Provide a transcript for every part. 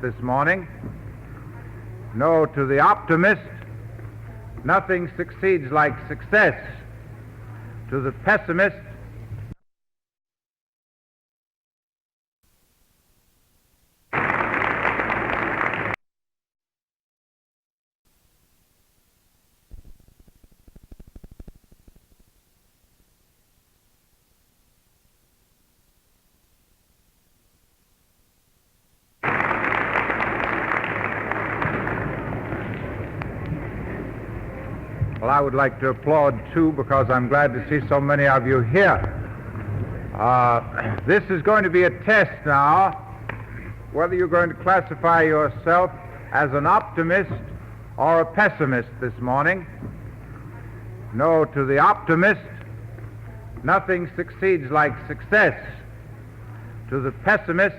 this morning. No, to the optimist, nothing succeeds like success. To the pessimist, well, I would like to applaud, too, because I'm glad to see so many of you here. This is going to be a test now, whether you're going to classify yourself as an optimist or a pessimist this morning. No, to the optimist, nothing succeeds like success. To the pessimist,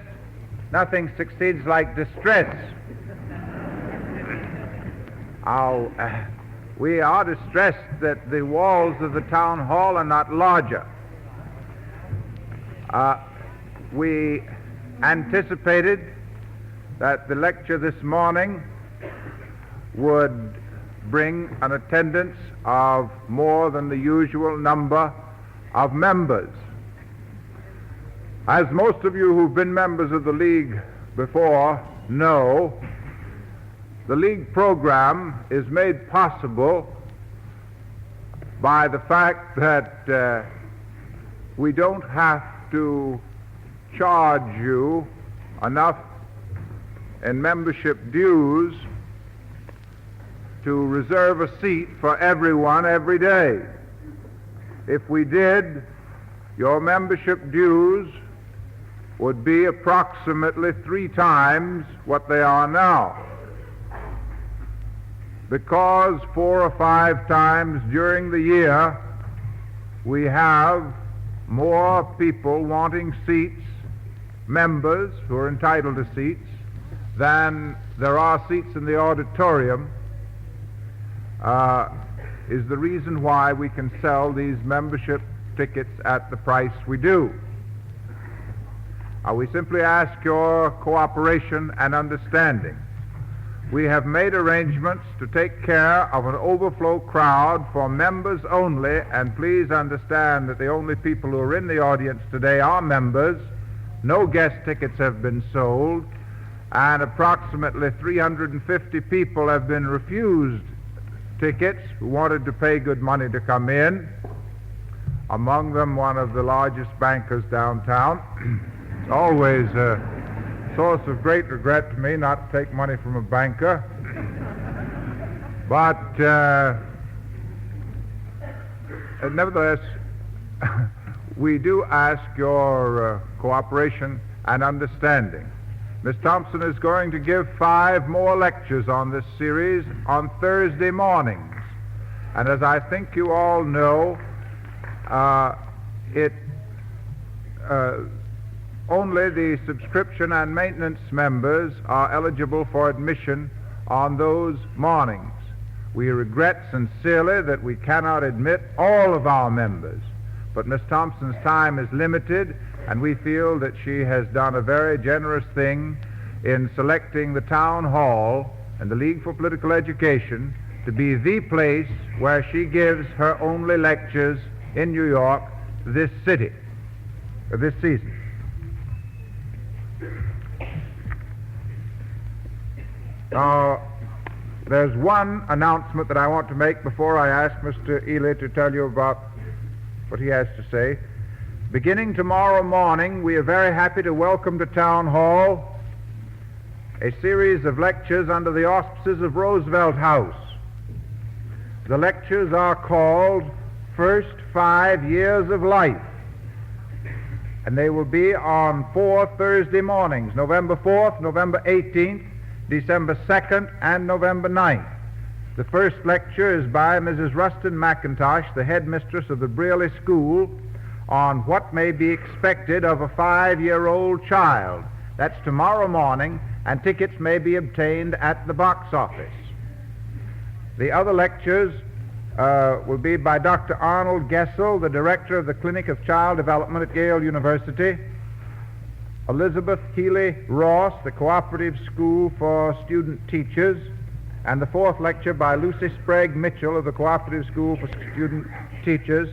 nothing succeeds like distress. We are distressed that the walls of the town hall are not larger. We anticipated that the lecture this morning would bring an attendance of more than the usual number of members. As most of you who've been members of the League before know, the League program is made possible by the fact that we don't have to charge you enough in membership dues to reserve a seat for everyone every day. If we did, your membership dues would be approximately 3 times what they are now, because 4 or 5 times during the year we have more people wanting seats, members who are entitled to seats, than there are seats in the auditorium, is the reason why we can sell these membership tickets at the price we do. We simply ask your cooperation and understanding. We have made arrangements to take care of an overflow crowd for members only, and please understand that the only people who are in the audience today are members. No guest tickets have been sold, and approximately 350 people have been refused tickets who wanted to pay good money to come in. Among them, one of the largest bankers downtown. It's always a source of great regret to me not to take money from a banker. But nevertheless, we do ask your cooperation and understanding. Miss Thompson is going to give 5 more lectures on this series on Thursday mornings. And as I think you all know, only the subscription and maintenance members are eligible for admission on those mornings. We regret sincerely that we cannot admit all of our members, but Miss Thompson's time is limited, and we feel that she has done a very generous thing in selecting the town hall and the League for Political Education to be the place where she gives her only lectures in New York this season. Now, there's one announcement that I want to make before I ask Mr. Ely to tell you about what he has to say. Beginning tomorrow morning, we are very happy to welcome to Town Hall a series of lectures under the auspices of Roosevelt House. The lectures are called First 5 Years of Life, and they will be on 4 Thursday mornings, November 4th, November 18th, December 2nd, and November 9th. The first lecture is by Mrs. Rustin McIntosh, the headmistress of the Brearley School, on what may be expected of a 5-year-old child. That's tomorrow morning, and tickets may be obtained at the box office. The other lectures will be by Dr. Arnold Gessel, the director of the Clinic of Child Development at Yale University, Elizabeth Healy Ross, the Cooperative School for Student Teachers, and the fourth lecture by Lucy Sprague Mitchell of the Cooperative School for Student Teachers,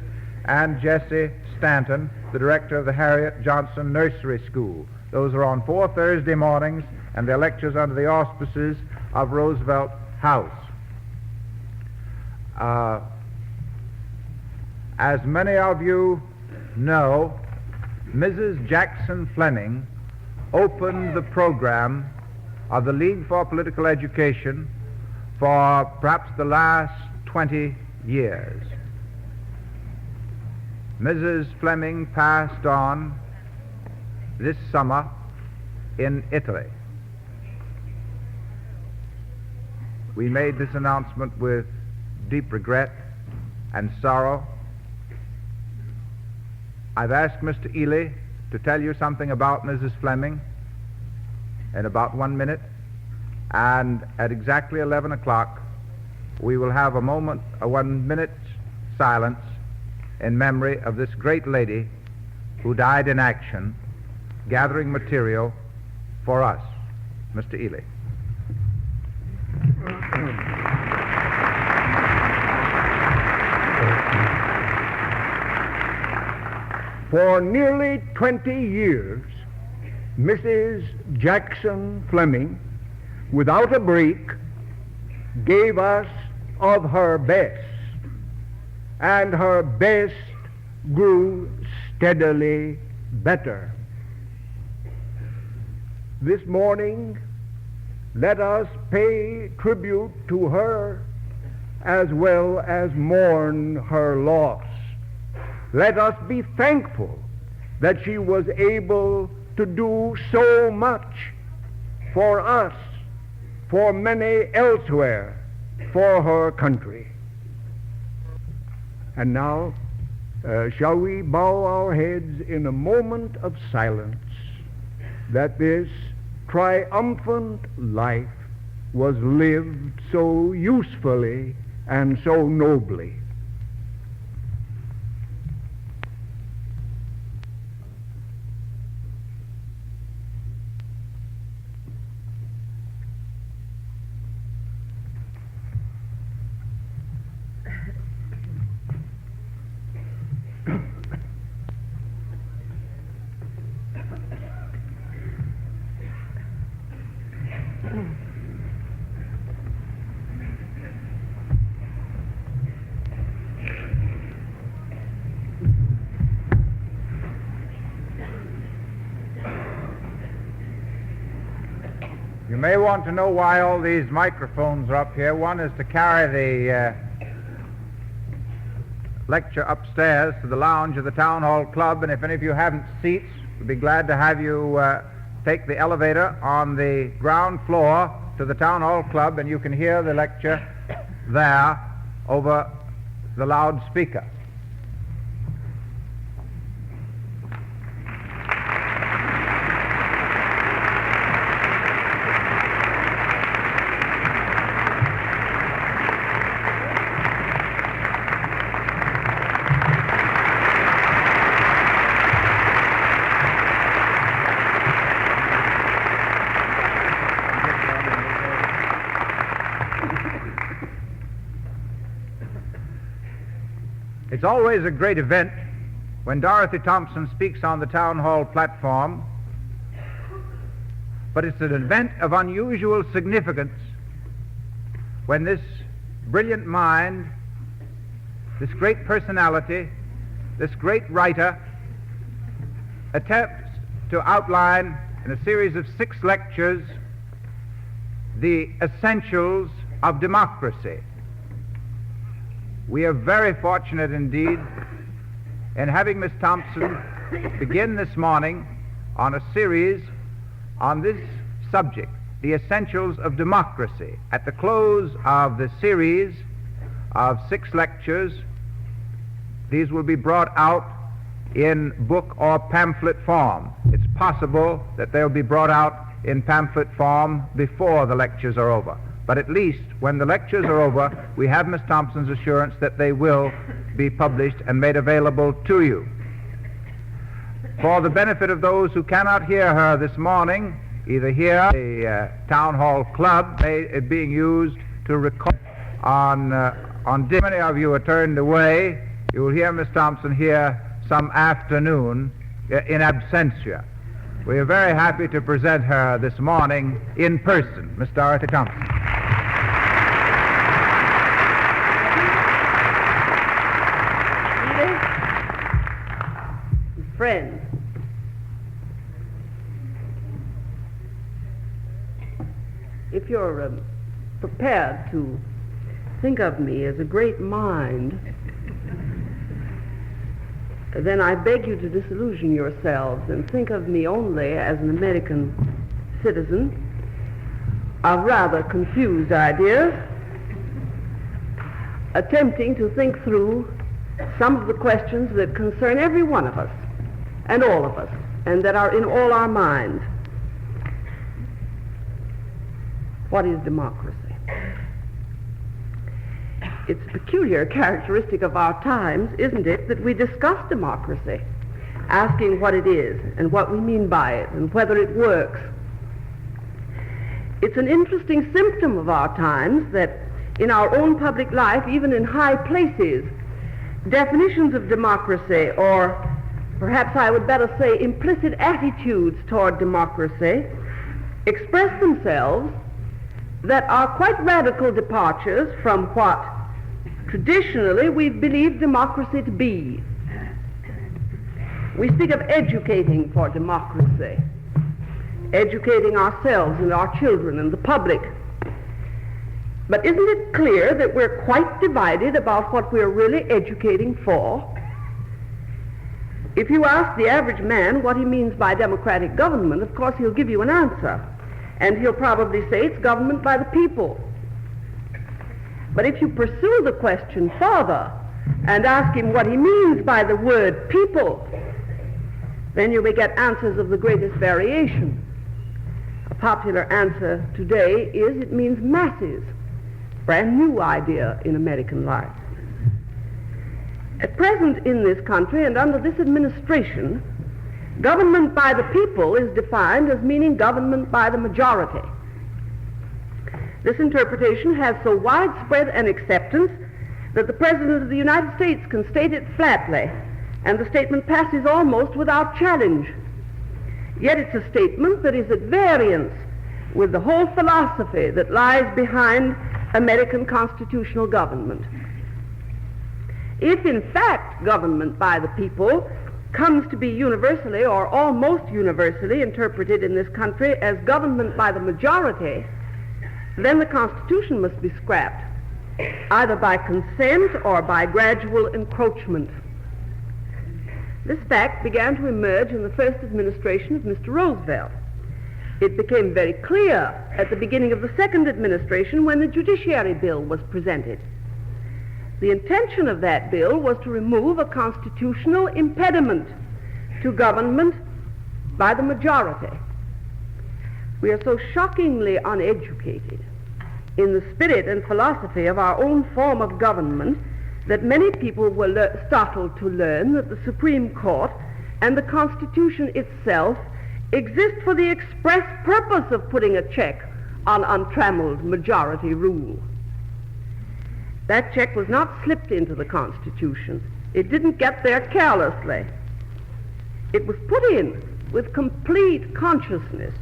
and Jesse Stanton, the director of the Harriet Johnson Nursery School. Those are on 4 Thursday mornings, and they're lectures under the auspices of Roosevelt House. As many of you know, Mrs. Jackson Fleming opened the program of the League for Political Education for perhaps the last 20 years. Mrs. Fleming passed on this summer in Italy. We made this announcement with deep regret and sorrow. I've asked Mr. Ely to tell you something about Mrs. Fleming in about 1 minute, and at exactly 11 o'clock we will have a 1 minute silence in memory of this great lady who died in action gathering material for us. Mr. Ely. For nearly 20 years, Mrs. Jackson Fleming, without a break, gave us of her best, and her best grew steadily better. This morning, let us pay tribute to her as well as mourn her loss. Let us be thankful that she was able to do so much for us, for many elsewhere, for her country. And now, shall we bow our heads in a moment of silence that this triumphant life was lived so usefully and so nobly. You may want to know why all these microphones are up here. One is to carry the lecture upstairs to the lounge of the Town Hall Club, and if any of you haven't seats, we'd be glad to have you take the elevator on the ground floor to the Town Hall Club, and you can hear the lecture there over the loudspeaker. It's always a great event when Dorothy Thompson speaks on the Town Hall platform, but it's an event of unusual significance when this brilliant mind, this great personality, this great writer attempts to outline in a series of 6 lectures the essentials of democracy. We are very fortunate indeed in having Miss Thompson begin this morning on a series on this subject, the essentials of democracy. At the close of the series of 6 lectures, these will be brought out in book or pamphlet form. It's possible that they'll be brought out in pamphlet form before the lectures are over. But at least when the lectures are over, we have Miss Thompson's assurance that they will be published and made available to you. For the benefit of those who cannot hear her this morning, either here at the Town Hall Club, it being used to record on many of you are turned away. You will hear Miss Thompson here some afternoon in absentia. We are very happy to present her this morning in person, Miss Dorothy Thompson. Friends, if you're prepared to think of me as a great mind, then I beg you to disillusion yourselves and think of me only as an American citizen of rather confused ideas, attempting to think through some of the questions that concern every one of us and all of us, and that are in all our minds. What is democracy? It's a peculiar characteristic of our times, isn't it, that we discuss democracy, asking what it is and what we mean by it and whether it works. It's an interesting symptom of our times that in our own public life, even in high places, definitions of democracy, or perhaps I would better say implicit attitudes toward democracy, express themselves that are quite radical departures from what traditionally we've believed democracy to be. We speak of educating for democracy, educating ourselves and our children and the public. But isn't it clear that we're quite divided about what we're really educating for? If you ask the average man what he means by democratic government, of course he'll give you an answer. And he'll probably say it's government by the people. But if you pursue the question further and ask him what he means by the word people, then you may get answers of the greatest variation. A popular answer today is it means masses. Brand new idea in American life. At present in this country and under this administration, government by the people is defined as meaning government by the majority. This interpretation has so widespread an acceptance that the President of the United States can state it flatly, and the statement passes almost without challenge. Yet it's a statement that is at variance with the whole philosophy that lies behind American constitutional government. If in fact government by the people comes to be universally or almost universally interpreted in this country as government by the majority, then the Constitution must be scrapped, either by consent or by gradual encroachment. This fact began to emerge in the first administration of Mr. Roosevelt. It became very clear at the beginning of the second administration when the Judiciary Bill was presented. The intention of that bill was to remove a constitutional impediment to government by the majority. We are so shockingly uneducated in the spirit and philosophy of our own form of government that many people were startled to learn that the Supreme Court and the Constitution itself exist for the express purpose of putting a check on untrammeled majority rule. That check was not slipped into the Constitution. It didn't get there carelessly. It was put in with complete consciousness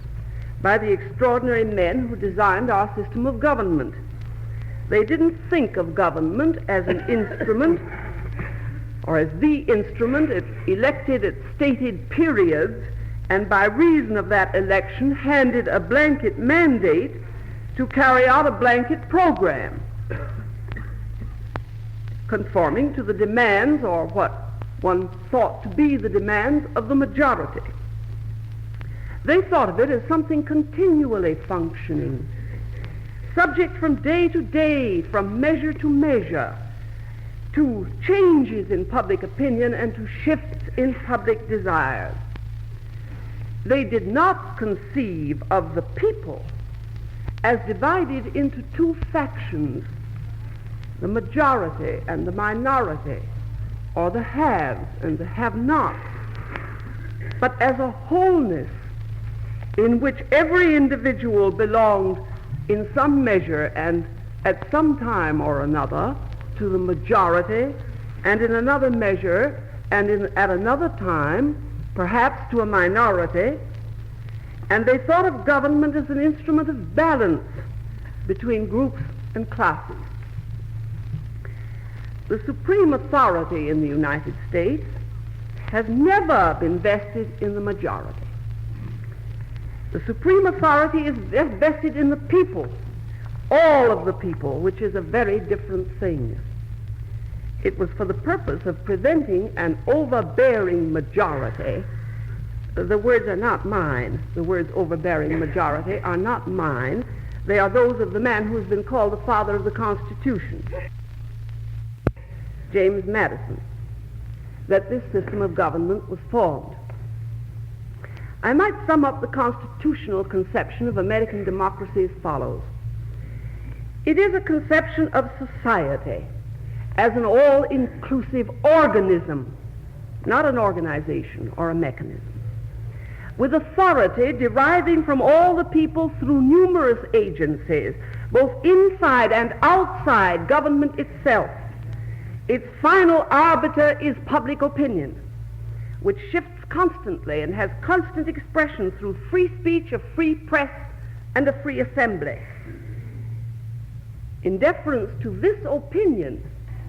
by the extraordinary men who designed our system of government. They didn't think of government as an instrument or as the instrument elected at stated periods and by reason of that election handed a blanket mandate to carry out a blanket program conforming to the demands, or what one thought to be the demands, of the majority. They thought of it as something continually functioning, subject from day to day, from measure to measure, to changes in public opinion and to shifts in public desires. They did not conceive of the people as divided into two factions, the majority and the minority, or the haves and the have-nots. but as a wholeness in which every individual belonged in some measure and at some time or another to the majority, and in another measure and at another time perhaps to a minority, and they thought of government as an instrument of balance between groups and classes. The supreme authority in the United States has never been vested in the majority. The supreme authority is vested in the people, all of the people, which is a very different thing. It was for the purpose of preventing an overbearing majority. The words are not mine. The words overbearing majority are not mine. They are those of the man who has been called the father of the Constitution, James Madison, that this system of government was formed. I might sum up the constitutional conception of American democracy as follows. It is a conception of society as an all-inclusive organism, not an organization or a mechanism, with authority deriving from all the people through numerous agencies, both inside and outside government itself. Its final arbiter is public opinion, which shifts constantly and has constant expression through free speech, a free press, and a free assembly. In deference to this opinion,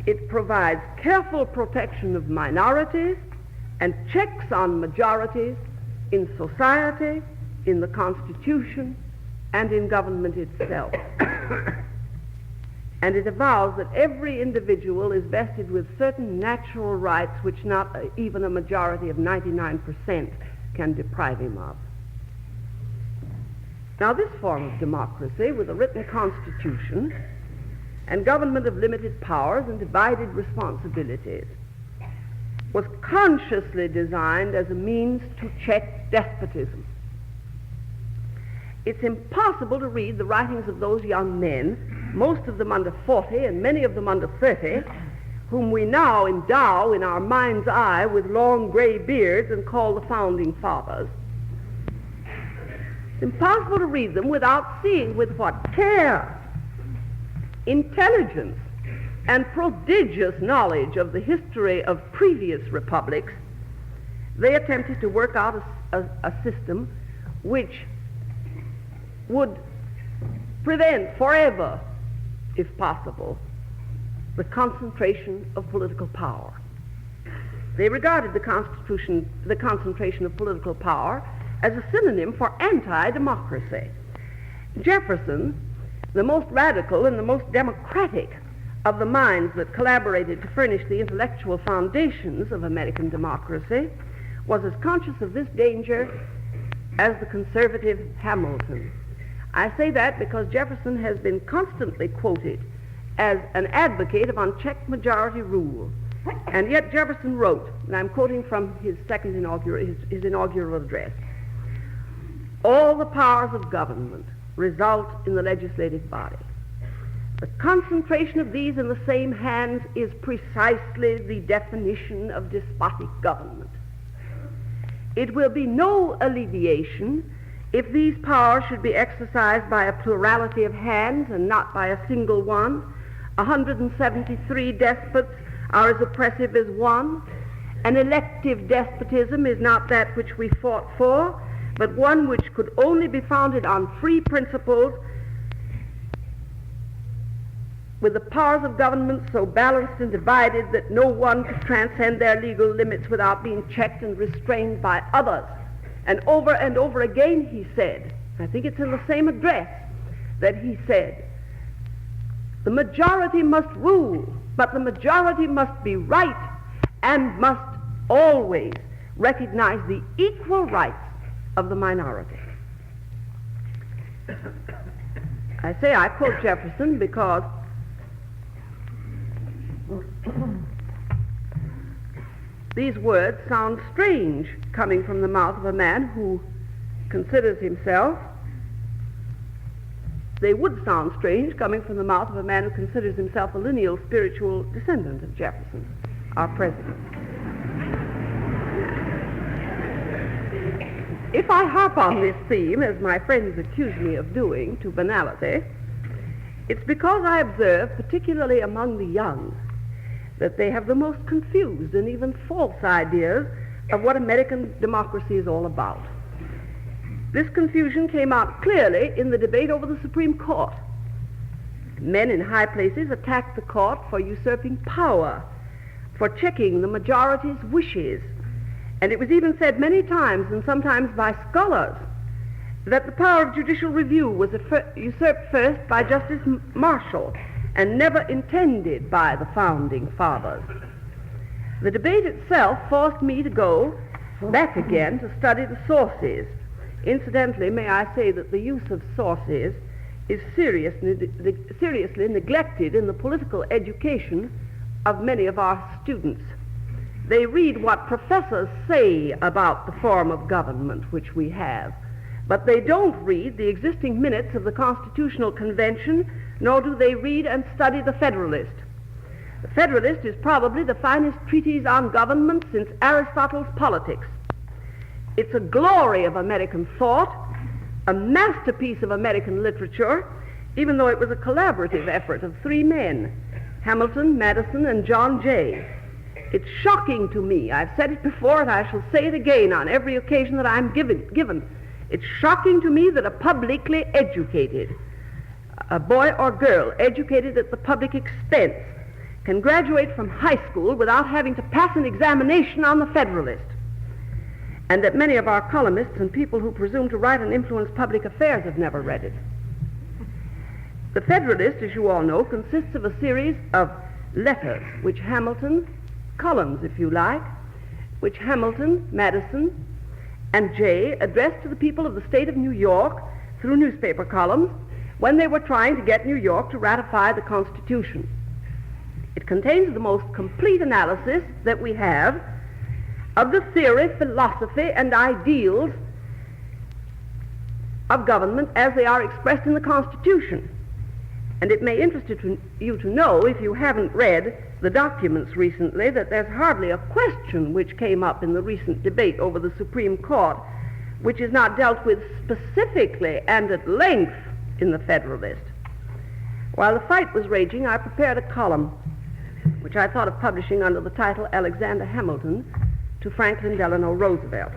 it provides careful protection of minorities and checks on majorities in society, in the Constitution, and in government itself. And it avows that every individual is vested with certain natural rights which not even a majority of 99% can deprive him of. Now, this form of democracy, with a written constitution and government of limited powers and divided responsibilities, was consciously designed as a means to check despotism. It's impossible to read the writings of those young men, most of them under 40 and many of them under 30, whom we now endow in our mind's eye with long gray beards and call the Founding Fathers. It's impossible to read them without seeing with what care, intelligence, and prodigious knowledge of the history of previous republics they attempted to work out a system which would prevent forever, if possible, the concentration of political power. They regarded the concentration of political power as a synonym for anti-democracy. Jefferson, the most radical and the most democratic of the minds that collaborated to furnish the intellectual foundations of American democracy, was as conscious of this danger as the conservative Hamilton. I say that because Jefferson has been constantly quoted as an advocate of unchecked majority rule. And yet Jefferson wrote, and I'm quoting from his inaugural address, "All the powers of government result in the legislative body. The concentration of these in the same hands is precisely the definition of despotic government. It will be no alleviation if these powers should be exercised by a plurality of hands and not by a single one. 173 despots are as oppressive as one. An elective despotism is not that which we fought for, but one which could only be founded on free principles, with the powers of government so balanced and divided that no one could transcend their legal limits without being checked and restrained by others." And over again he said, I think it's in the same address, that he said, "The majority must rule, but the majority must be right and must always recognize the equal rights of the minority." I say I quote Jefferson because these words sound strange coming from the mouth of a man who considers himself, they would sound strange coming from the mouth of a man who considers himself a lineal spiritual descendant of Jefferson, our president. If I harp on this theme, as my friends accuse me of doing, to banality, it's because I observe, particularly among the young, that they have the most confused and even false ideas of what American democracy is all about. This confusion came out clearly in the debate over the Supreme Court. Men in high places attacked the court for usurping power, for checking the majority's wishes. And it was even said many times, and sometimes by scholars, that the power of judicial review was usurped first by Justice Marshall and never intended by the Founding Fathers. The debate itself forced me to go back again to study the sources. Incidentally, may I say that the use of sources is seriously neglected in the political education of many of our students. They read what professors say about the form of government which we have, but they don't read the existing minutes of the Constitutional Convention, nor do they read and study the Federalist. The Federalist is probably the finest treatise on government since Aristotle's Politics. It's a glory of American thought, a masterpiece of American literature, even though it was a collaborative effort of three men, Hamilton, Madison, and John Jay. It's shocking to me. I've said it before, and I shall say it again on every occasion that I'm given. It's shocking to me that a publicly educated, a boy or girl educated at the public expense, can graduate from high school without having to pass an examination on the Federalist, and that many of our columnists and people who presume to write and influence public affairs have never read it. The Federalist, as you all know, consists of a series of letters which Hamilton, columns if you like, which Hamilton, Madison, and Jay addressed to the people of the state of New York through newspaper columns when they were trying to get New York to ratify the Constitution. It contains the most complete analysis that we have of the theory, philosophy, and ideals of government as they are expressed in the Constitution. And it may interest you to know, if you haven't read the documents recently, that there's hardly a question which came up in the recent debate over the Supreme Court which is not dealt with specifically and at length in the Federalist. While the fight was raging, I prepared a column which I thought of publishing under the title Alexander Hamilton to Franklin Delano Roosevelt.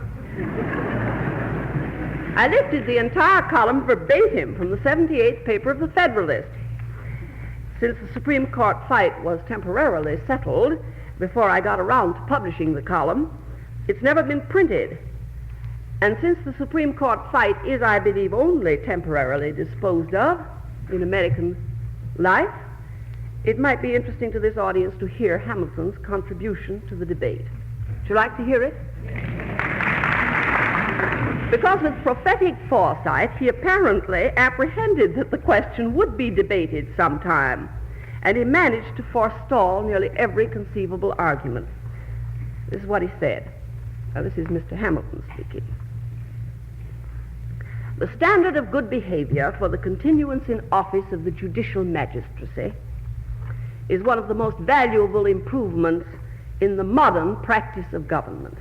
I lifted the entire column verbatim from the 78th paper of the Federalist. Since the Supreme Court fight was temporarily settled before I got around to publishing the column, it's never been printed. And since the Supreme Court fight is, I believe, only temporarily disposed of in American life, it might be interesting to this audience to hear Hamilton's contribution to the debate. Would you like to hear it? Because with prophetic foresight, he apparently apprehended that the question would be debated sometime, and he managed to forestall nearly every conceivable argument. This is what he said. Now, this is Mr. Hamilton speaking. The standard of good behavior for the continuance in office of the judicial magistracy is one of the most valuable improvements in the modern practice of government.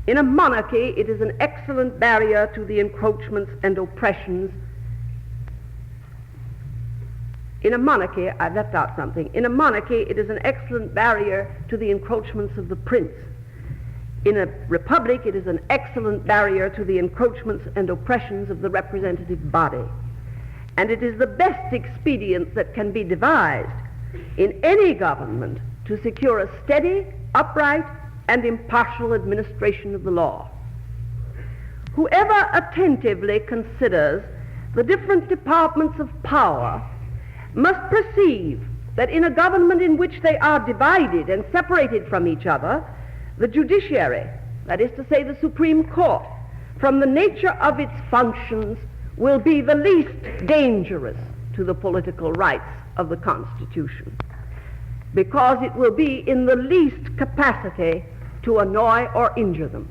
In a monarchy, it is an excellent barrier to the encroachments and oppressions. In a monarchy, I've left out something. In a monarchy, it is an excellent barrier to the encroachments of the prince. In a republic, it is an excellent barrier to the encroachments and oppressions of the representative body. And it is the best expedient that can be devised in any government to secure a steady, upright, and impartial administration of the law. Whoever attentively considers the different departments of power must perceive that in a government in which they are divided and separated from each other, the judiciary, that is to say the Supreme Court, from the nature of its functions, will be the least dangerous to the political rights of the Constitution, because it will be in the least capacity to annoy or injure them.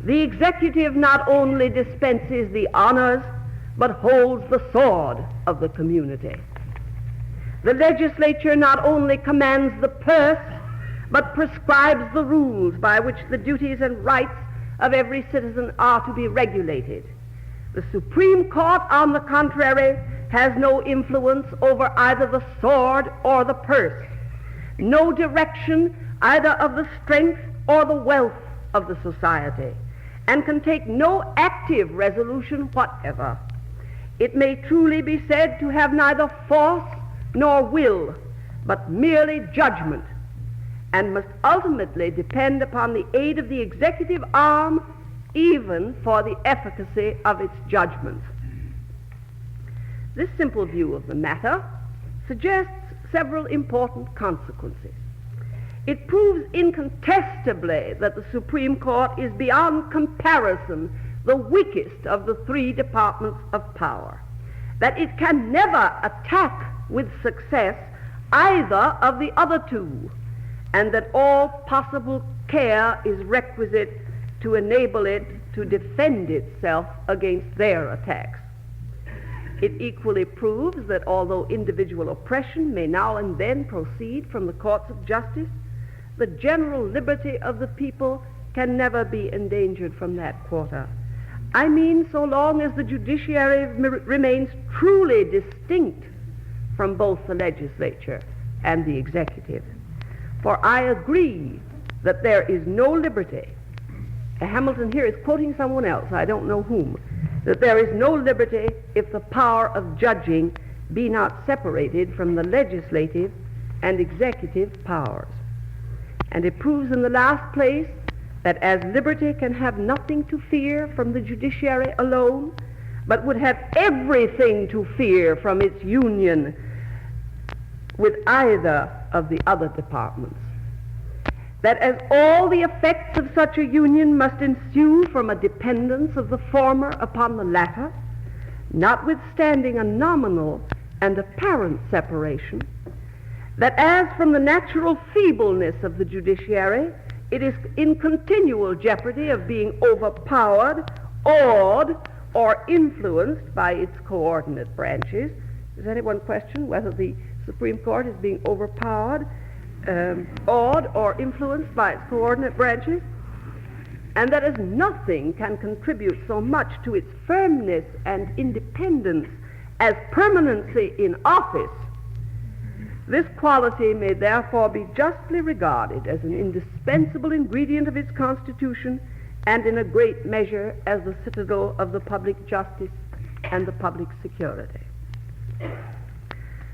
The executive not only dispenses the honors, but holds the sword of the community. The legislature not only commands the purse, but prescribes the rules by which the duties and rights of every citizen are to be regulated. The Supreme Court, on the contrary, has no influence over either the sword or the purse, no direction either of the strength or the wealth of the society, and can take no active resolution whatever. It may truly be said to have neither force nor will, but merely judgment, and must ultimately depend upon the aid of the executive arm even for the efficacy of its judgments. This simple view of the matter suggests several important consequences. It proves incontestably that the Supreme Court is beyond comparison the weakest of the three departments of power, that it can never attack with success either of the other two, and that all possible care is requisite to enable it to defend itself against their attacks. It equally proves that although individual oppression may now and then proceed from the courts of justice, the general liberty of the people can never be endangered from that quarter. I mean, so long as the judiciary remains truly distinct from both the legislature and the executive. For I agree that there is no liberty. Hamilton here is quoting someone else, I don't know whom, that there is no liberty if the power of judging be not separated from the legislative and executive powers. And it proves in the last place that as liberty can have nothing to fear from the judiciary alone, but would have everything to fear from its union with either of the other departments. That as all the effects of such a union must ensue from a dependence of the former upon the latter, notwithstanding a nominal and apparent separation, that as from the natural feebleness of the judiciary, it is in continual jeopardy of being overpowered, awed, or influenced by its coordinate branches. Does anyone question whether the Supreme Court is being overpowered, awed, or influenced by its coordinate branches? And that as nothing can contribute so much to its firmness and independence as permanency in office, this quality may therefore be justly regarded as an indispensable ingredient of its constitution, and in a great measure as the citadel of the public justice and the public security.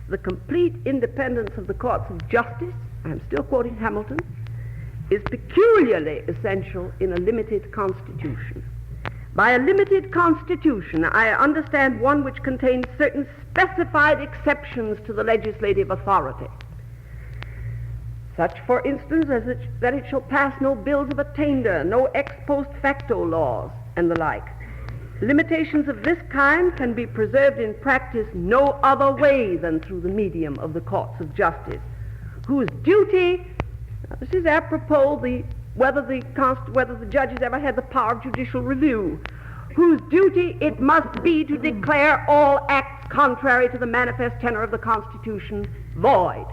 The complete independence of the courts of justice, I'm still quoting Hamilton, is peculiarly essential in a limited constitution. By a limited constitution, I understand one which contains certain specified exceptions to the legislative authority. Such, for instance, as that it shall pass no bills of attainder, no ex post facto laws, and the like. Limitations of this kind can be preserved in practice no other way than through the medium of the courts of justice, whose duty, now this is apropos whether the judges ever had the power of judicial review, whose duty it must be to declare all acts contrary to the manifest tenor of the Constitution void.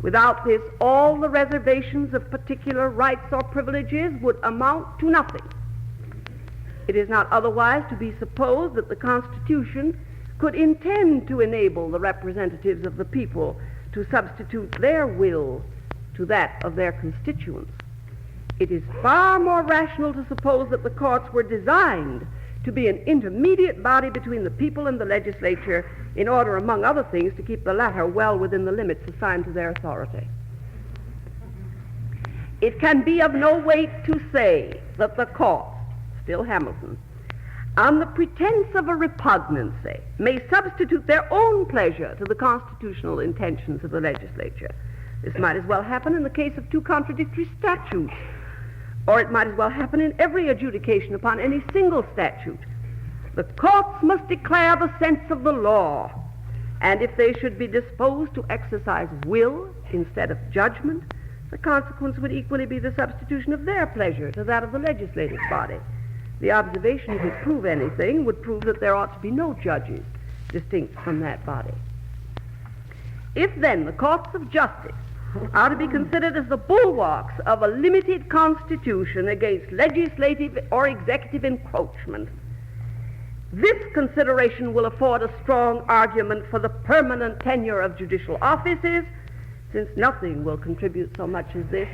Without this, all the reservations of particular rights or privileges would amount to nothing. It is not otherwise to be supposed that the Constitution could intend to enable the representatives of the people to substitute their will to that of their constituents. It is far more rational to suppose that the courts were designed to be an intermediate body between the people and the legislature in order, among other things, to keep the latter well within the limits assigned to their authority. It can be of no weight to say that the courts, still Hamilton, on the pretense of a repugnancy, may substitute their own pleasure to the constitutional intentions of the legislature. This might as well happen in the case of two contradictory statutes, or it might as well happen in every adjudication upon any single statute. The courts must declare the sense of the law, and if they should be disposed to exercise will instead of judgment, the consequence would equally be the substitution of their pleasure to that of the legislative body. The observation, if it prove anything, would prove that there ought to be no judges distinct from that body. If then the courts of justice are to be considered as the bulwarks of a limited constitution against legislative or executive encroachment. This consideration will afford a strong argument for the permanent tenure of judicial offices, since nothing will contribute so much as this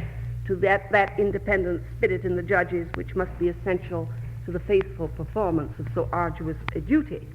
to that independent spirit in the judges which must be essential to the faithful performance of so arduous a duty.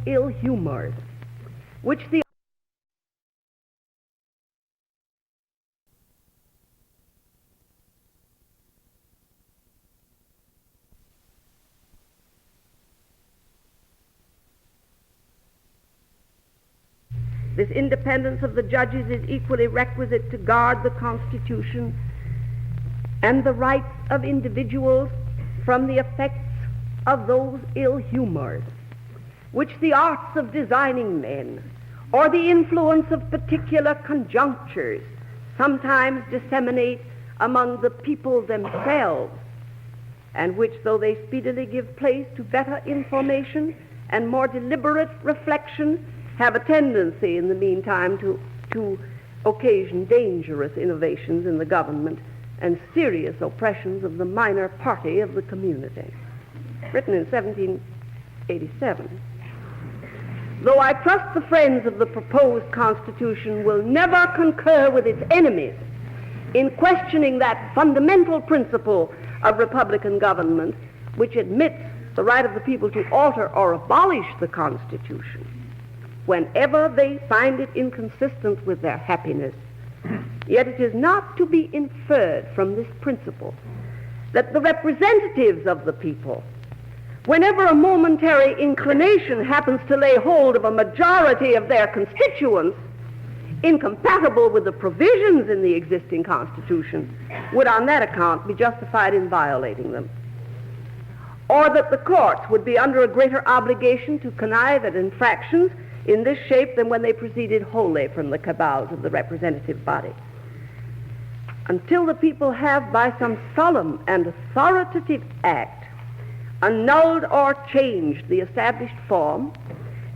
Ill humors, which the This independence of the judges is equally requisite to guard the Constitution and the rights of individuals from the effects of those ill humors which the arts of designing men or the influence of particular conjunctures sometimes disseminate among the people themselves, and which, though they speedily give place to better information and more deliberate reflection, have a tendency in the meantime to occasion dangerous innovations in the government and serious oppressions of the minor party of the community. Written in 1787. Though I trust the friends of the proposed Constitution will never concur with its enemies in questioning that fundamental principle of republican government which admits the right of the people to alter or abolish the Constitution whenever they find it inconsistent with their happiness, yet it is not to be inferred from this principle that the representatives of the people, whenever a momentary inclination happens to lay hold of a majority of their constituents, incompatible with the provisions in the existing Constitution, would on that account be justified in violating them. Or that the courts would be under a greater obligation to connive at infractions in this shape than when they proceeded wholly from the cabals of the representative body. Until the people have, by some solemn and authoritative act, annulled or changed the established form,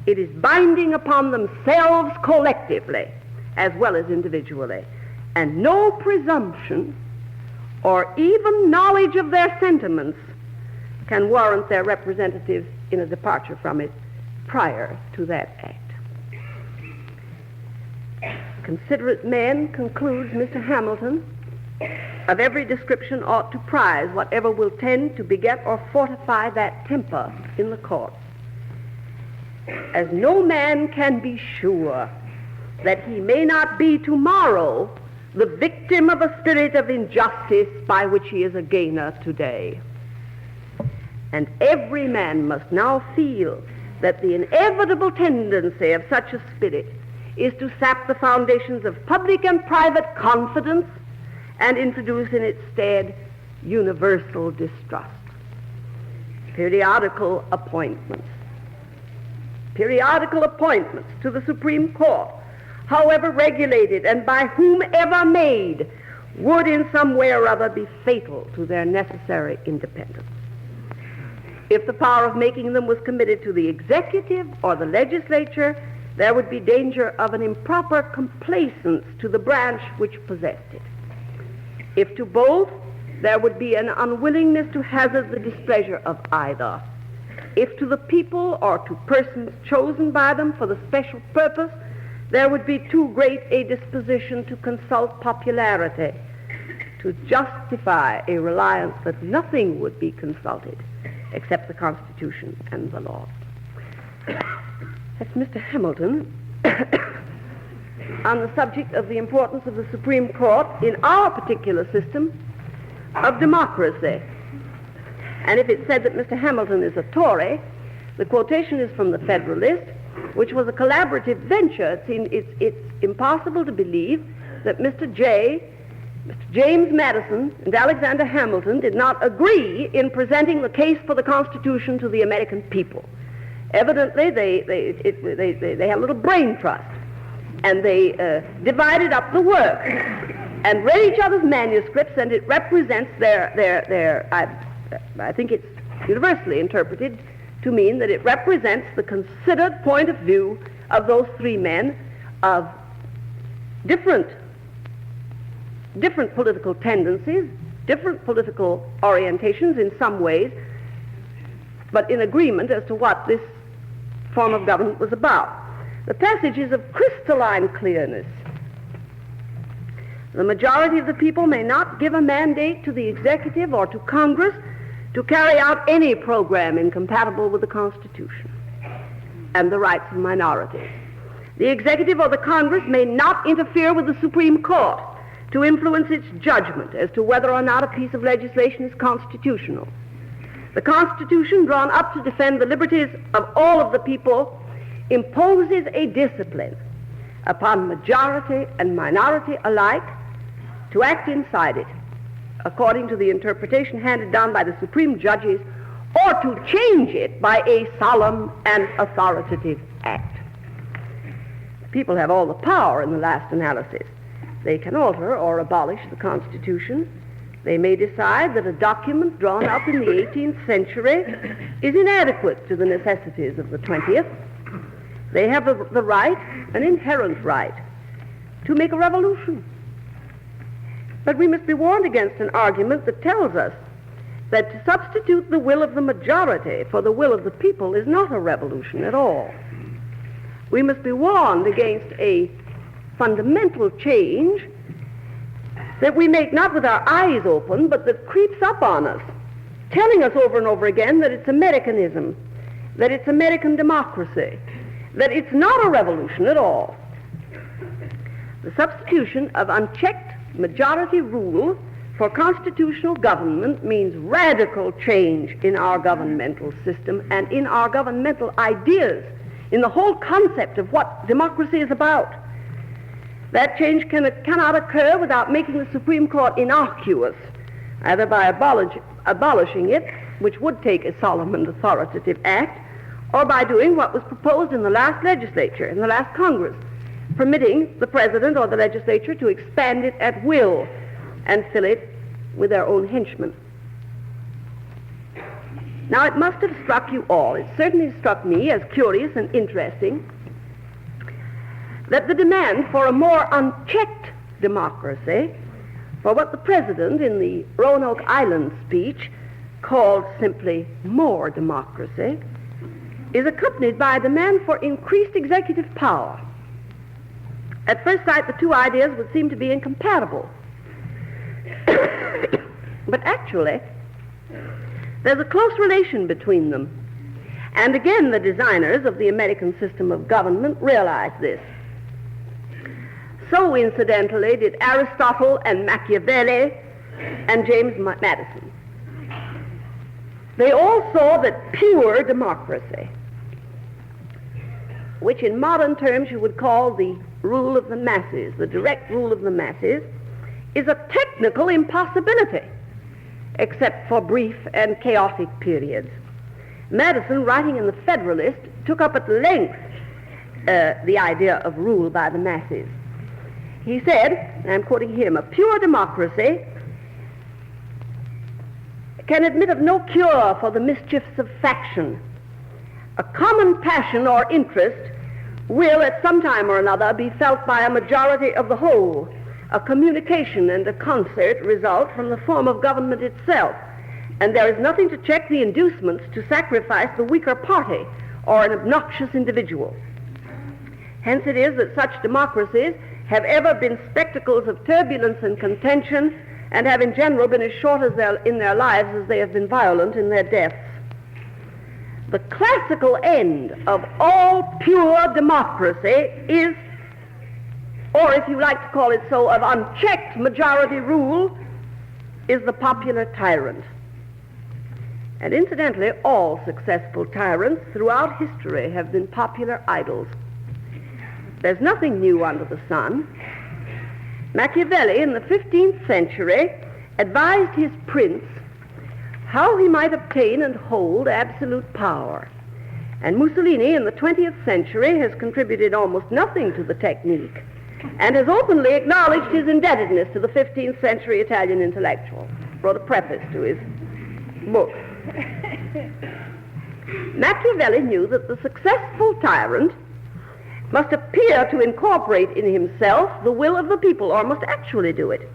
it is binding upon themselves collectively as well as individually, and no presumption or even knowledge of their sentiments can warrant their representatives in a departure from it prior to that act. Considerate men, concludes Mr. Hamilton, of every description ought to prize whatever will tend to beget or fortify that temper in the courts, as no man can be sure that he may not be tomorrow the victim of a spirit of injustice by which he is a gainer today. And every man must now feel that the inevitable tendency of such a spirit is to sap the foundations of public and private confidence and introduce in its stead universal distrust. Periodical appointments to the Supreme Court, however regulated and by whomever made, would in some way or other be fatal to their necessary independence. If the power of making them was committed to the executive or the legislature, there would be danger of an improper complacence to the branch which possessed it. If to both, there would be an unwillingness to hazard the displeasure of either. If to the people or to persons chosen by them for the special purpose, there would be too great a disposition to consult popularity, to justify a reliance that nothing would be consulted except the Constitution and the laws. That's Mr. Hamilton on the subject of the importance of the Supreme Court in our particular system of democracy. And if it's said that Mr. Hamilton is a Tory, the quotation is from the Federalist, which was a collaborative venture. It's impossible to believe that Mr. James Madison and Alexander Hamilton did not agree in presenting the case for the Constitution to the American people. Evidently, they had a little brain trust, and they divided up the work and read each other's manuscripts, and it represents I think it's universally interpreted to mean that it represents the considered point of view of those three men of different political tendencies, different political orientations in some ways, but in agreement as to what this form of government was about. The passage is of crystalline clearness. The majority of the people may not give a mandate to the executive or to Congress to carry out any program incompatible with the Constitution and the rights of minorities. The executive or the Congress may not interfere with the Supreme Court to influence its judgment as to whether or not a piece of legislation is constitutional. The Constitution, drawn up to defend the liberties of all of the people, imposes a discipline upon majority and minority alike to act inside it, according to the interpretation handed down by the supreme judges, or to change it by a solemn and authoritative act. People have all the power in the last analysis. They can alter or abolish the Constitution. They may decide that a document drawn up in the 18th century is inadequate to the necessities of the 20th. They have the right, an inherent right, to make a revolution. But we must be warned against an argument that tells us that to substitute the will of the majority for the will of the people is not a revolution at all. We must be warned against a fundamental change that we make not with our eyes open, but that creeps up on us, telling us over and over again that it's Americanism, that it's American democracy, that it's not a revolution at all. The substitution of unchecked majority rule for constitutional government means radical change in our governmental system and in our governmental ideas, in the whole concept of what democracy is about. That change cannot occur without making the Supreme Court innocuous, either by abolishing it, which would take a solemn and authoritative act, or by doing what was proposed in the last legislature, in the last Congress, permitting the President or the legislature to expand it at will and fill it with their own henchmen. Now, it must have struck you all, it certainly struck me as curious and interesting, that the demand for a more unchecked democracy, for what the President in the Roanoke Island speech called simply more democracy, is accompanied by a demand for increased executive power. At first sight, the two ideas would seem to be incompatible. But actually, there's a close relation between them. And again, the designers of the American system of government realized this. So, incidentally, did Aristotle and Machiavelli and James Madison. They all saw that pure democracy, which in modern terms you would call the rule of the masses, the direct rule of the masses, is a technical impossibility, except for brief and chaotic periods. Madison, writing in the Federalist, took up at length the idea of rule by the masses. He said, and I'm quoting him, a pure democracy can admit of no cure for the mischiefs of faction. A common passion or interest will at some time or another be felt by a majority of the whole. A communication and a concert result from the form of government itself, and there is nothing to check the inducements to sacrifice the weaker party or an obnoxious individual. Hence it is that such democracies have ever been spectacles of turbulence and contention, and have in general been as short in their lives as they have been violent in their deaths. The classical end of all pure democracy is, or if you like to call it so, of unchecked majority rule, is the popular tyrant. And incidentally, all successful tyrants throughout history have been popular idols. There's nothing new under the sun. Machiavelli in the 15th century advised his prince how he might obtain and hold absolute power. And Mussolini in the 20th century has contributed almost nothing to the technique and has openly acknowledged his indebtedness to the 15th century Italian intellectual. Wrote a preface to his book. Machiavelli knew that the successful tyrant must appear to incorporate in himself the will of the people, or must actually do it,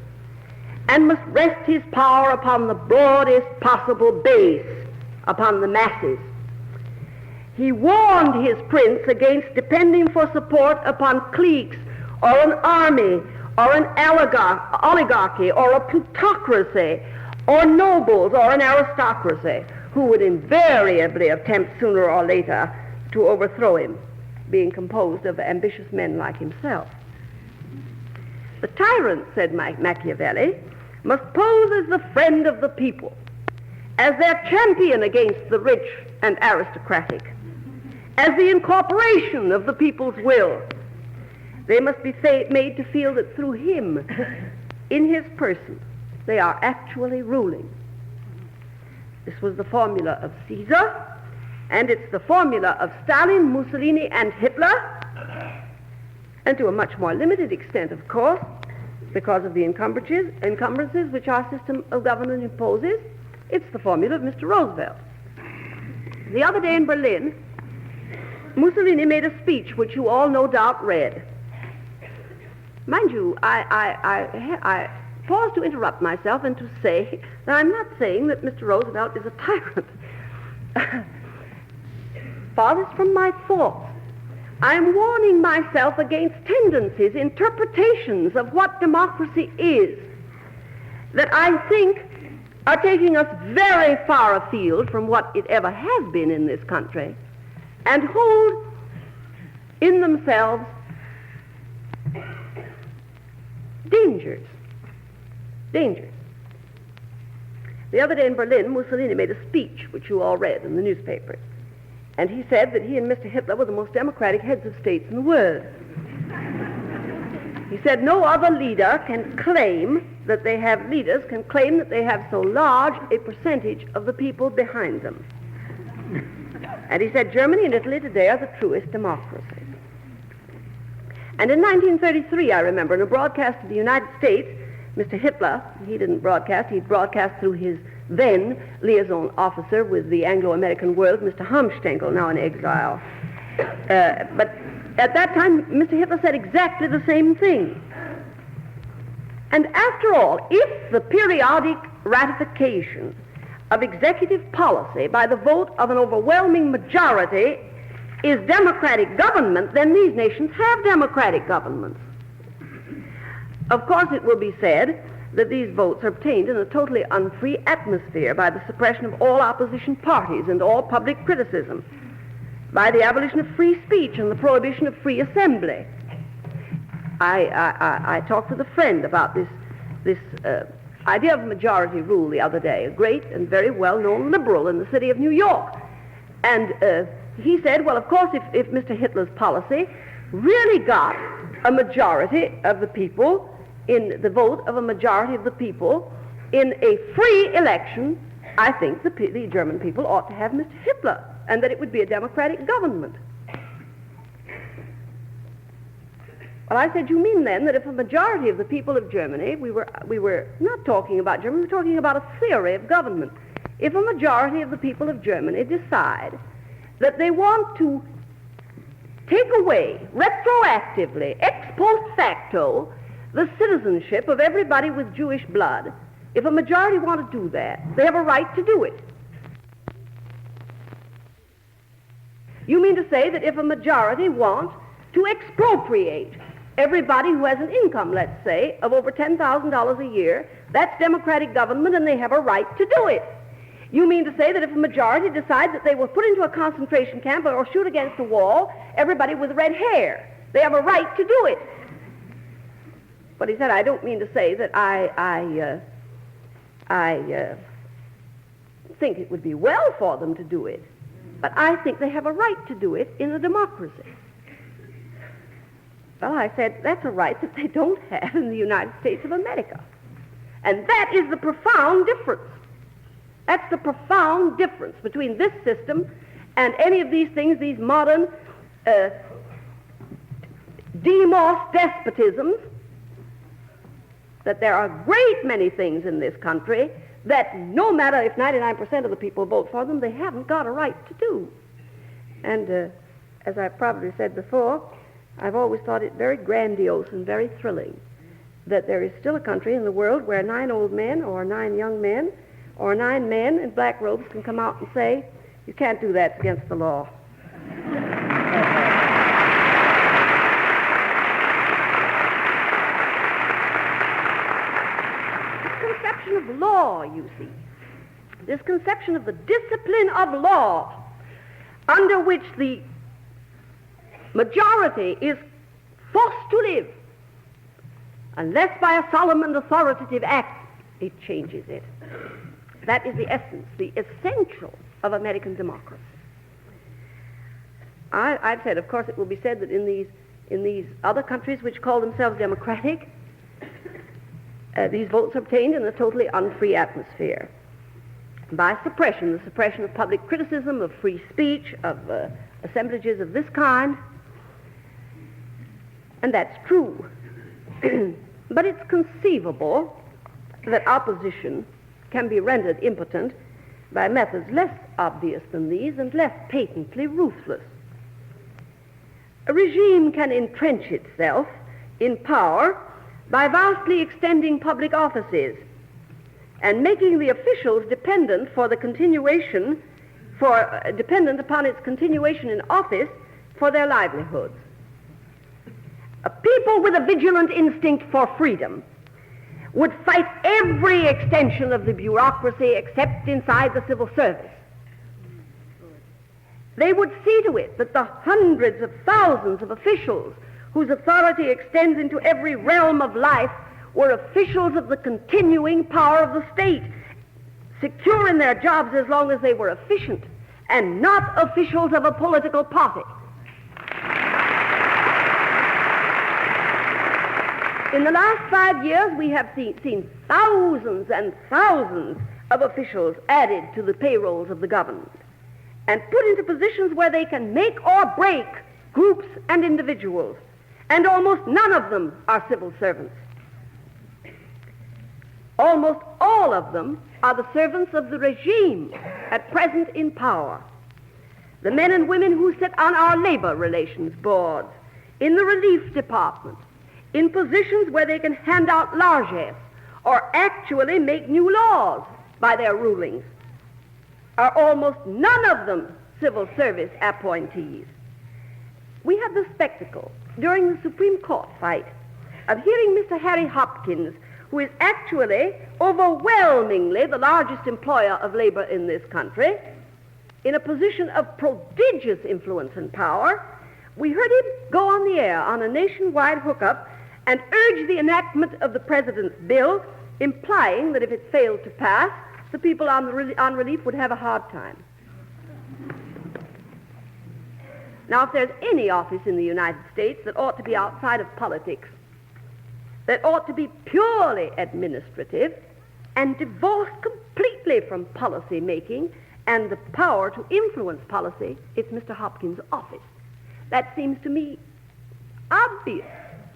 and must rest his power upon the broadest possible base, upon the masses. He warned his prince against depending for support upon cliques, or an army, or an oligarchy, or a plutocracy, or nobles, or an aristocracy, who would invariably attempt sooner or later to overthrow him, being composed of ambitious men like himself. The tyrant, said Machiavelli, must pose as the friend of the people, as their champion against the rich and aristocratic, as the incorporation of the people's will. They must be made to feel that through him, in his person, they are actually ruling. This was the formula of Caesar, and it's the formula of Stalin, Mussolini, and Hitler, and to a much more limited extent, of course, because of the encumbrances which our system of government imposes, it's the formula of Mr. Roosevelt. The other day in Berlin, Mussolini made a speech which you all no doubt read. Mind you, I pause to interrupt myself and to say that I'm not saying that Mr. Roosevelt is a tyrant. Farthest from my thoughts. I'm warning myself against tendencies, interpretations of what democracy is, that I think are taking us very far afield from what it ever has been in this country, and hold in themselves dangers. The other day in Berlin, Mussolini made a speech, which you all read in the newspapers. And he said that he and Mr. Hitler were the most democratic heads of states in the world. He said no other leader can claim that they have so large a percentage of the people behind them. And he said Germany and Italy today are the truest democracies. And in 1933, I remember, in a broadcast to the United States, Mr. Hitler, he didn't broadcast, he broadcast through his then liaison officer with the Anglo-American world, Mr. Hamstengel, now in exile. But at that time, Mr. Hitler said exactly the same thing. And after all, if the periodic ratification of executive policy by the vote of an overwhelming majority is democratic government, then these nations have democratic governments. Of course, it will be said that these votes are obtained in a totally unfree atmosphere by the suppression of all opposition parties and all public criticism, by the abolition of free speech and the prohibition of free assembly. I talked with a friend about this idea of majority rule the other day, a great and very well-known liberal in the city of New York. And he said, well, of course, if Mr. Hitler's policy really got a majority of the people, in the vote of a majority of the people in a free election, I think the German people ought to have Mr. Hitler, and that it would be a democratic government. Well, I said, you mean then that if a majority of the people of Germany, we were not talking about Germany, we were talking about a theory of government. if a majority of the people of Germany decide that they want to take away, retroactively, ex post facto, the citizenship of everybody with Jewish blood, if a majority want to do that, they have a right to do it. You mean to say that if a majority want to expropriate everybody who has an income, let's say, of over $10,000 a year, that's democratic government and they have a right to do it. You mean to say that if a majority decides that they will put into a concentration camp or shoot against a wall everybody with red hair, they have a right to do it. But he said, I don't mean to say that I think it would be well for them to do it, but I think they have a right to do it in a democracy. Well, I said, that's a right that they don't have in the United States of America. And that is the profound difference. That's the profound difference between this system and any of these things, these modern demos despotisms, that there are a great many things in this country that no matter if 99% of the people vote for them, they haven't got a right to do. And as I probably said before, I've always thought it very grandiose and very thrilling that there is still a country in the world where 9 old men or 9 young men or 9 men in black robes can come out and say, you can't do that, it's against the law. This conception of law, you see, this conception of the discipline of law under which the majority is forced to live, unless by a solemn and authoritative act it changes it. That is the essence, the essential of American democracy. I've said, of course, it will be said that in these other countries which call themselves democratic, these votes are obtained in a totally unfree atmosphere by suppression, the suppression of public criticism, of free speech, of assemblages of this kind. And that's true. But it's conceivable that opposition can be rendered impotent by methods less obvious than these and less patently ruthless. A regime can entrench itself in power by vastly extending public offices and making the officials dependent upon its continuation in office for their livelihoods. A people with a vigilant instinct for freedom would fight every extension of the bureaucracy except inside the civil service. They would see to it that the hundreds of thousands of officials whose authority extends into every realm of life were officials of the continuing power of the state, secure in their jobs as long as they were efficient, and not officials of a political party. In the last 5 years, we have seen thousands and thousands of officials added to the payrolls of the government and put into positions where they can make or break groups and individuals, and almost none of them are civil servants. Almost all of them are the servants of the regime at present in power. The men and women who sit on our labor relations boards, in the relief department, in positions where they can hand out largesse or actually make new laws by their rulings, are almost none of them civil service appointees. We had the spectacle during the Supreme Court fight of hearing Mr. Harry Hopkins, who is actually overwhelmingly the largest employer of labor in this country, in a position of prodigious influence and power. We heard him go on the air on a nationwide hookup and urge the enactment of the President's bill, implying that if it failed to pass, the people on relief would have a hard time. Now, if there's any office in the United States that ought to be outside of politics, that ought to be purely administrative and divorced completely from policy making and the power to influence policy, it's Mr. Hopkins' office. That seems to me obvious,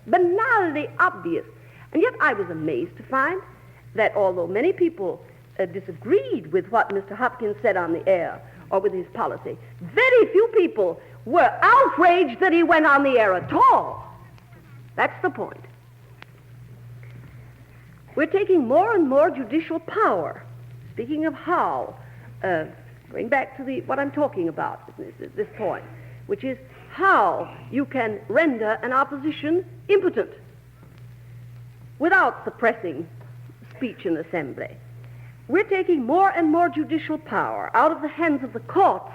banally obvious. And yet I was amazed to find that although many people disagreed with what Mr. Hopkins said on the air or with his policy. Very few people were outraged that he went on the air at all. That's the point. We're taking more and more judicial power. Speaking of how, going back to what I'm talking about at this point, which is how you can render an opposition impotent without suppressing speech in assembly. We're taking more and more judicial power out of the hands of the courts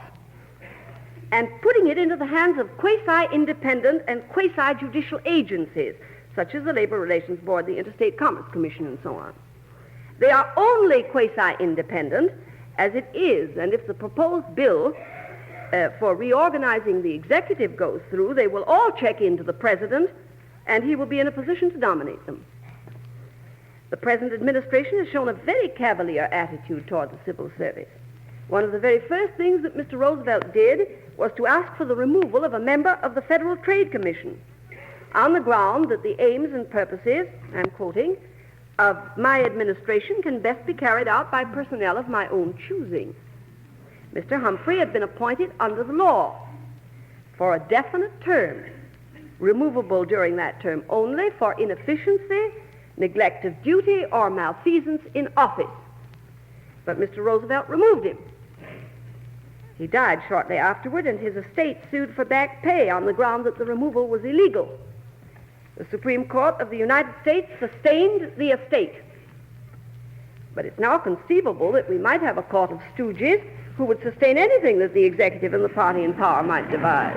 and putting it into the hands of quasi-independent and quasi-judicial agencies, such as the Labor Relations Board, the Interstate Commerce Commission, and so on. They are only quasi-independent as it is, and if the proposed bill for reorganizing the executive goes through, they will all check into the president, and he will be in a position to nominate them. The present administration has shown a very cavalier attitude toward the civil service. One of the very first things that Mr. Roosevelt did was to ask for the removal of a member of the Federal Trade Commission on the ground that the aims and purposes, I'm quoting, of my administration can best be carried out by personnel of my own choosing. Mr. Humphrey had been appointed under the law for a definite term, removable during that term only for inefficiency, neglect of duty, or malfeasance in office. But Mr. Roosevelt removed him. He died shortly afterward, and his estate sued for back pay on the ground that the removal was illegal. The Supreme Court of the United States sustained the estate. But it's now conceivable that we might have a court of stooges who would sustain anything that the executive and the party in power might devise.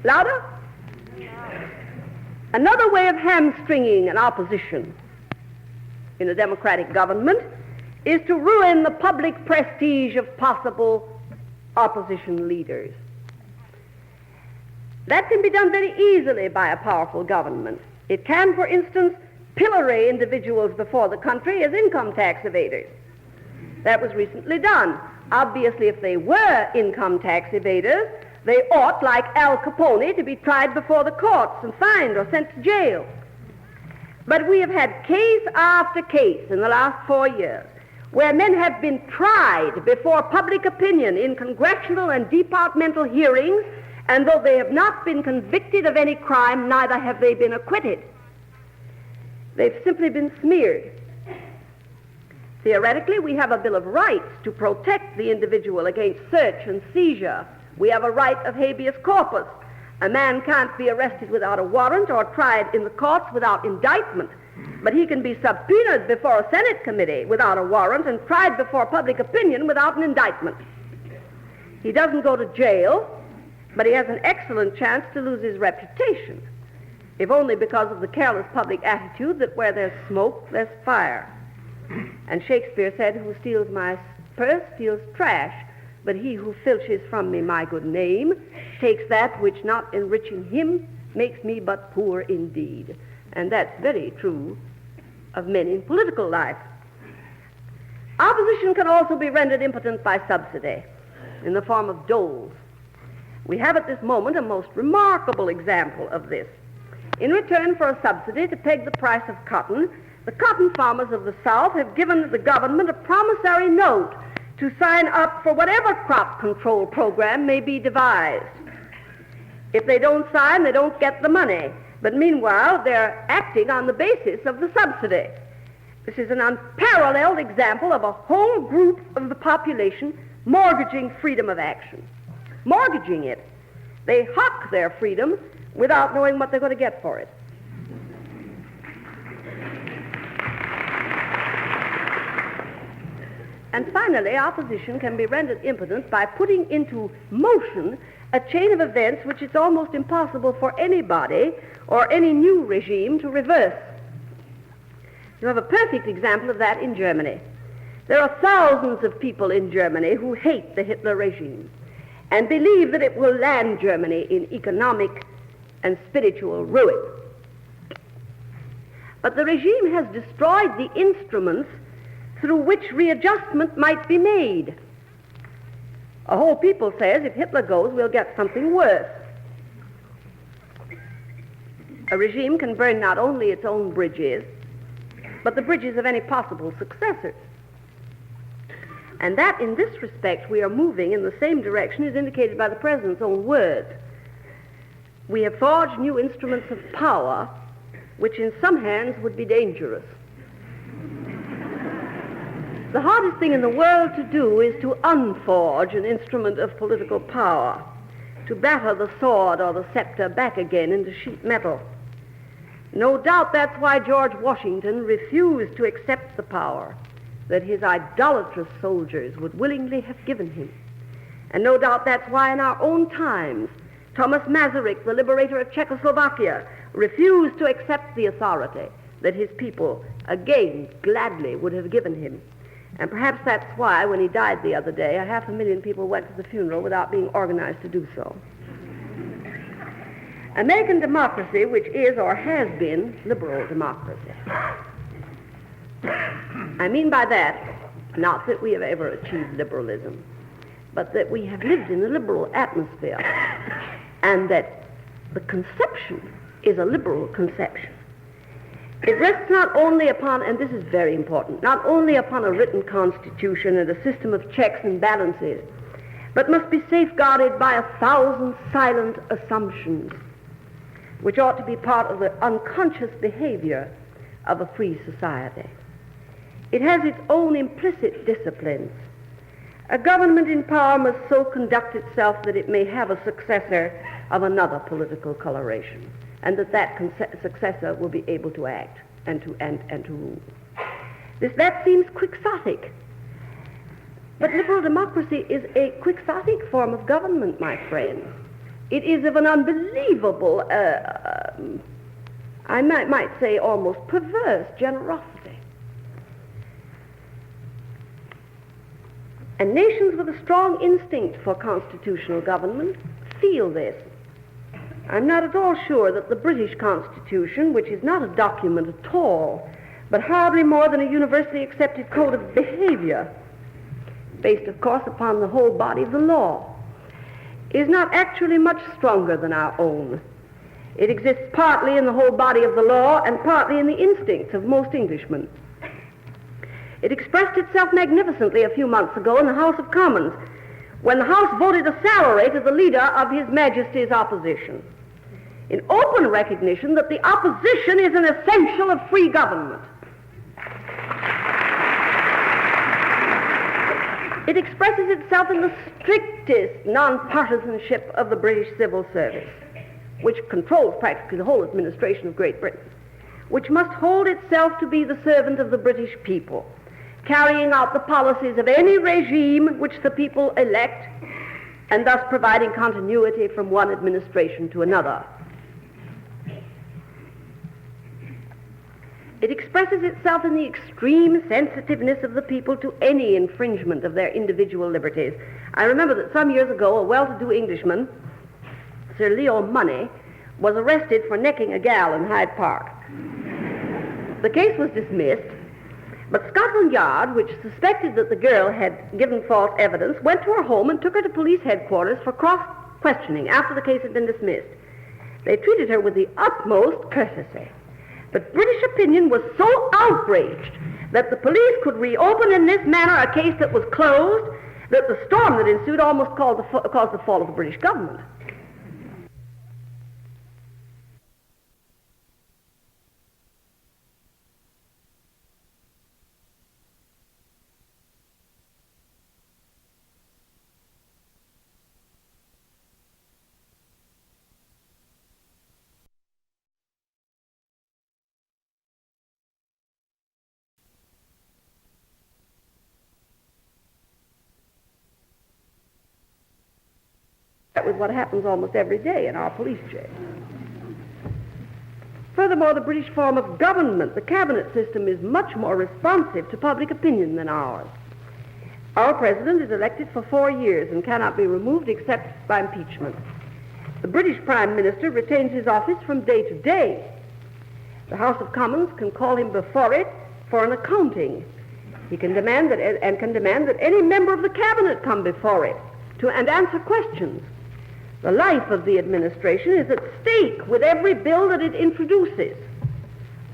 Louder? Another way of hamstringing an opposition in a democratic government is to ruin the public prestige of possible opposition leaders. That can be done very easily by a powerful government. It can, for instance, pillory individuals before the country as income tax evaders. That was recently done. Obviously, if they were income tax evaders, they ought, like Al Capone, to be tried before the courts and fined or sent to jail. But we have had case after case in the last 4 years where men have been tried before public opinion in congressional and departmental hearings, and though they have not been convicted of any crime, neither have they been acquitted. They've simply been smeared. Theoretically, we have a Bill of Rights to protect the individual against search and seizure. We have a right of habeas corpus. A man can't be arrested without a warrant or tried in the courts without indictment, but he can be subpoenaed before a Senate committee without a warrant and tried before public opinion without an indictment. He doesn't go to jail, but he has an excellent chance to lose his reputation, if only because of the careless public attitude that where there's smoke, there's fire. And Shakespeare said, "Who steals my purse steals trash, but he who filches from me my good name takes that which, not enriching him, makes me but poor indeed." And that's very true of men in political life. Opposition can also be rendered impotent by subsidy in the form of doles. We have at this moment a most remarkable example of this. In return for a subsidy to peg the price of cotton, the cotton farmers of the South have given the government a promissory note to sign up for whatever crop control program may be devised. If they don't sign, they don't get the money. But meanwhile, they're acting on the basis of the subsidy. This is an unparalleled example of a whole group of the population mortgaging freedom of action. Mortgaging it. They hock their freedom without knowing what they're going to get for it. And finally, opposition can be rendered impotent by putting into motion a chain of events which it's almost impossible for anybody or any new regime to reverse. You have a perfect example of that in Germany. There are thousands of people in Germany who hate the Hitler regime and believe that it will land Germany in economic and spiritual ruin. But the regime has destroyed the instruments through which readjustment might be made. A whole people says if Hitler goes, we'll get something worse. A regime can burn not only its own bridges, but the bridges of any possible successors. And that, in this respect, we are moving in the same direction as indicated by the President's own words. We have forged new instruments of power, which in some hands would be dangerous. The hardest thing in the world to do is to unforge an instrument of political power, to batter the sword or the scepter back again into sheet metal. No doubt that's why George Washington refused to accept the power that his idolatrous soldiers would willingly have given him. And no doubt that's why in our own times, Thomas Masaryk, the liberator of Czechoslovakia, refused to accept the authority that his people again gladly would have given him. And perhaps that's why, when he died the other day, 500,000 people went to the funeral without being organized to do so. American democracy, which is or has been liberal democracy. I mean by that, not that we have ever achieved liberalism, but that we have lived in a liberal atmosphere, and that the conception is a liberal conception. It rests not only upon, and this is very important, not only upon a written constitution and a system of checks and balances, but must be safeguarded by 1,000 silent assumptions, which ought to be part of the unconscious behavior of a free society. It has its own implicit disciplines. A government in power must so conduct itself that it may have a successor of another political coloration, and that successor will be able to act and to rule. That seems quixotic. But liberal democracy is a quixotic form of government, my friend. It is of an unbelievable, I might say almost perverse generosity. And nations with a strong instinct for constitutional government feel this. I'm not at all sure that the British Constitution, which is not a document at all, but hardly more than a universally accepted code of behavior, based, of course, upon the whole body of the law, is not actually much stronger than our own. It exists partly in the whole body of the law and partly in the instincts of most Englishmen. It expressed itself magnificently a few months ago in the House of Commons, when the House voted a salary to the leader of His Majesty's opposition, in open recognition that the opposition is an essential of free government. It expresses itself in the strictest nonpartisanship of the British civil service, which controls practically the whole administration of Great Britain, which must hold itself to be the servant of the British people, carrying out the policies of any regime which the people elect, and thus providing continuity from one administration to another. It expresses itself in the extreme sensitiveness of the people to any infringement of their individual liberties. I remember that some years ago a well-to-do Englishman, Sir Leo Money, was arrested for necking a gal in Hyde Park. The case was dismissed, but Scotland Yard, which suspected that the girl had given false evidence, went to her home and took her to police headquarters for cross-questioning after the case had been dismissed. They treated her with the utmost courtesy. But British opinion was so outraged that the police could reopen in this manner a case that was closed, that the storm that ensued almost caused the fall of the British government. That was what happens almost every day in our police jail. Furthermore, the British form of government, the cabinet system, is much more responsive to public opinion than ours. Our president is elected for 4 years and cannot be removed except by impeachment. The British prime minister retains his office from day to day. The House of Commons can call him before it for an accounting. He can demand that any member of the cabinet come before it and answer questions. The life of the administration is at stake with every bill that it introduces.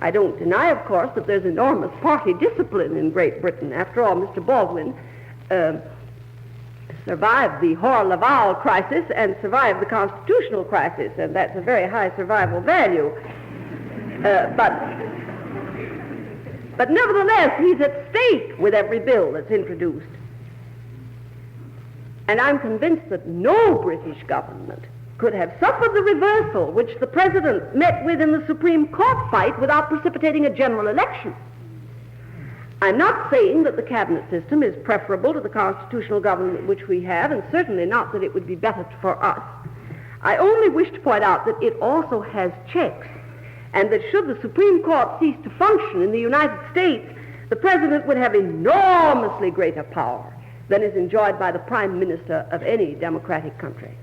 I don't deny, of course, that there's enormous party discipline in Great Britain. After all, Mr. Baldwin survived the Hoare-Laval crisis and survived the constitutional crisis, and that's a very high survival value. But nevertheless, he's at stake with every bill that's introduced. And I'm convinced that no British government could have suffered the reversal which the President met with in the Supreme Court fight without precipitating a general election. I'm not saying that the cabinet system is preferable to the constitutional government which we have, and certainly not that it would be better for us. I only wish to point out that it also has checks, and that should the Supreme Court cease to function in the United States, the President would have enormously greater power than is enjoyed by the Prime Minister of any democratic country.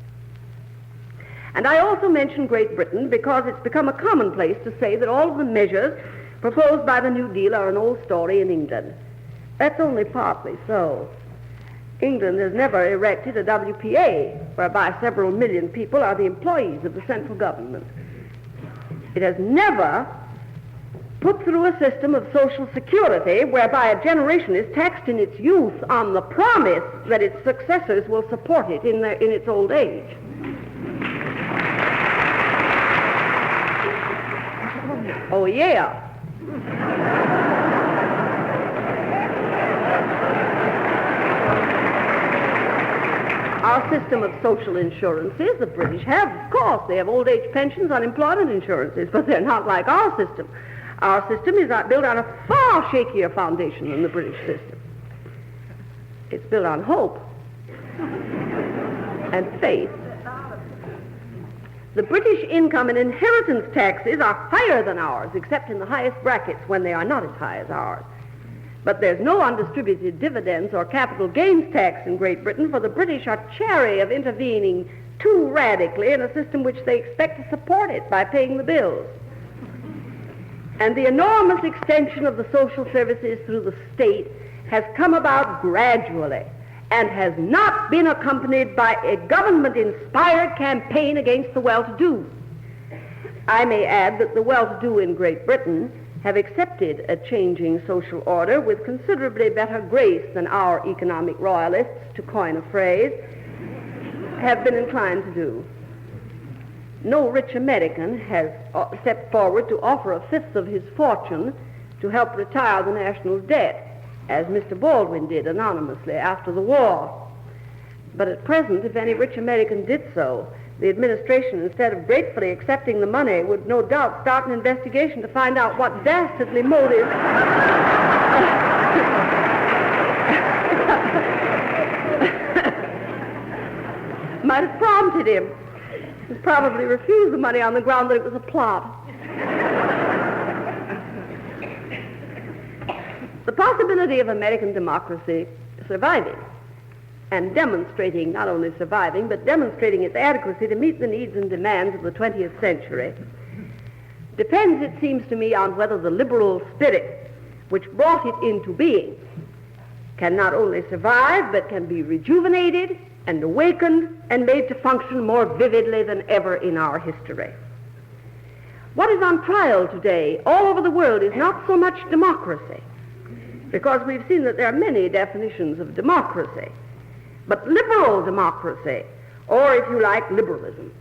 And I also mention Great Britain because it's become a commonplace to say that all of the measures proposed by the New Deal are an old story in England. That's only partly so. England has never erected a WPA, whereby several million people are the employees of the central government. It has never put through a system of social security whereby a generation is taxed in its youth on the promise that its successors will support it in its old age. Oh, yeah. Our system of social insurances, the British have, of course, they have old age pensions, unemployment insurances, but they're not like our system. Our system is built on a far shakier foundation than the British system. It's built on hope and faith. The British income and inheritance taxes are higher than ours, except in the highest brackets when they are not as high as ours. But there's no undistributed dividends or capital gains tax in Great Britain, for the British are chary of intervening too radically in a system which they expect to support it by paying the bills. And the enormous extension of the social services through the state has come about gradually and has not been accompanied by a government-inspired campaign against the well-to-do. I may add that the well-to-do in Great Britain have accepted a changing social order with considerably better grace than our economic royalists, to coin a phrase, have been inclined to do. No rich American has stepped forward to offer a fifth of his fortune to help retire the national debt, as Mr. Baldwin did anonymously after the war. But at present, if any rich American did so, the administration, instead of gratefully accepting the money, would no doubt start an investigation to find out what dastardly motive might have prompted him. He'd probably refused the money on the ground that it was a plot. The possibility of American democracy surviving and demonstrating, not only surviving, but demonstrating its adequacy to meet the needs and demands of the 20th century depends, it seems to me, on whether the liberal spirit which brought it into being can not only survive, but can be rejuvenated and awakened and made to function more vividly than ever in our history. What is on trial today all over the world is not so much democracy, because we've seen that there are many definitions of democracy, but liberal democracy, or if you like, liberalism.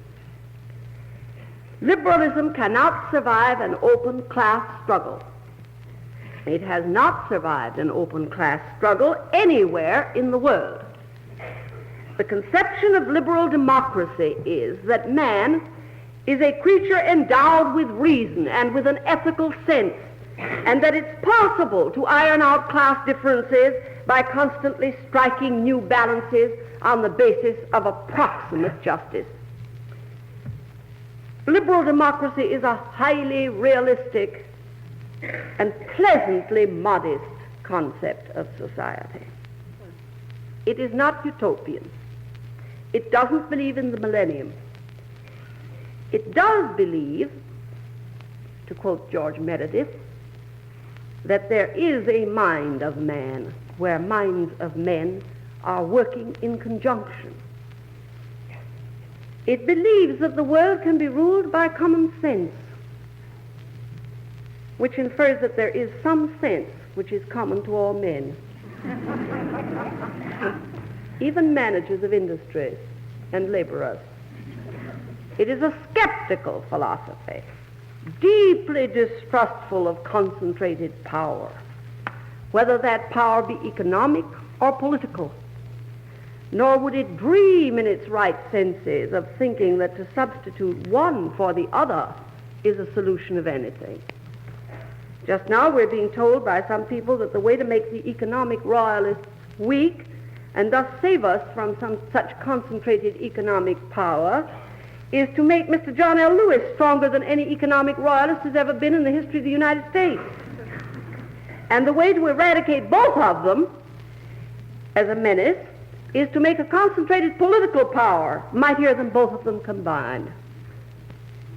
Liberalism cannot survive an open class struggle. It has not survived an open class struggle anywhere in the world. The conception of liberal democracy is that man is a creature endowed with reason and with an ethical sense, and that it's possible to iron out class differences by constantly striking new balances on the basis of approximate justice. Liberal democracy is a highly realistic and pleasantly modest concept of society. It is not utopian. It doesn't believe in the millennium. It does believe, to quote George Meredith, that there is a mind of man where minds of men are working in conjunction. It believes that the world can be ruled by common sense, which infers that there is some sense which is common to all men, even managers of industries and laborers. It is a skeptical philosophy, deeply distrustful of concentrated power, whether that power be economic or political. Nor would it dream in its right senses of thinking that to substitute one for the other is a solution of anything. Just now we're being told by some people that the way to make the economic royalists weak and thus save us from some such concentrated economic power is to make Mr. John L. Lewis stronger than any economic royalist has ever been in the history of the United States. And the way to eradicate both of them as a menace is to make a concentrated political power mightier than both of them combined.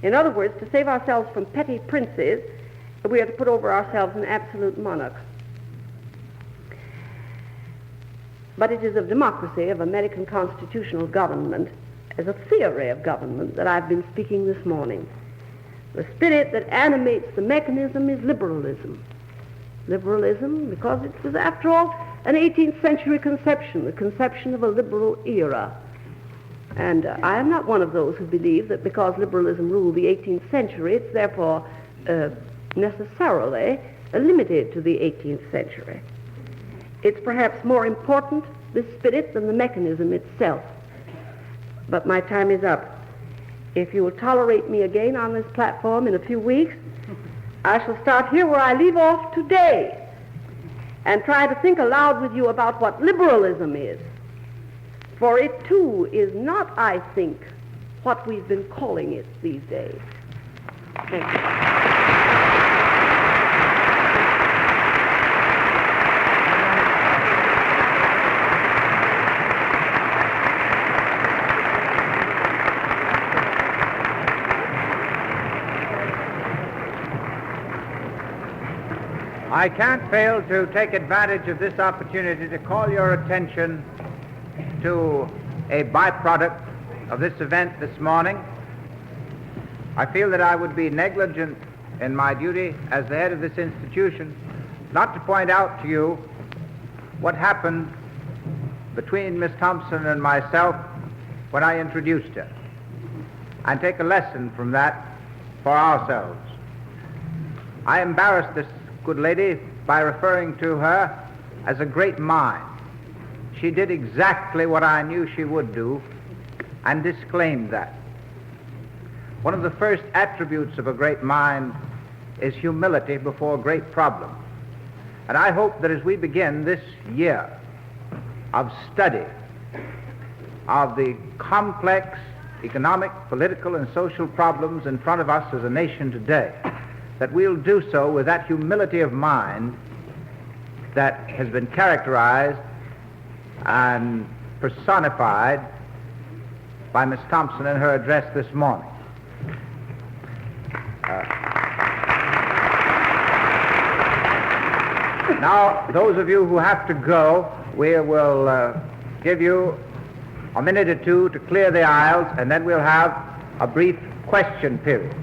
In other words, to save ourselves from petty princes, we are to put over ourselves an absolute monarch. But it is of democracy, of American constitutional government, as a theory of government that I've been speaking this morning. The spirit that animates the mechanism is liberalism. Liberalism, because it was, after all, an 18th century conception, the conception of a liberal era. And I am not one of those who believe that because liberalism ruled the 18th century, it's therefore necessarily limited to the 18th century. It's perhaps more important, this spirit, than the mechanism itself. But my time is up. If you will tolerate me again on this platform in a few weeks, I shall start here where I leave off today and try to think aloud with you about what liberalism is. For it, too, is not, I think, what we've been calling it these days. Thank you. I can't fail to take advantage of this opportunity to call your attention to a byproduct of this event this morning. I feel that I would be negligent in my duty as the head of this institution not to point out to you what happened between Miss Thompson and myself when I introduced her, and take a lesson from that for ourselves. I embarrassed this good lady by referring to her as a great mind. She did exactly what I knew she would do and disclaimed that. One of the first attributes of a great mind is humility before great problems. And I hope that as we begin this year of study of the complex economic, political, and social problems in front of us as a nation today, that we'll do so with that humility of mind that has been characterized and personified by Miss Thompson in her address this morning. Now, those of you who have to go, we will give you a minute or two to clear the aisles, and then we'll have a brief question period.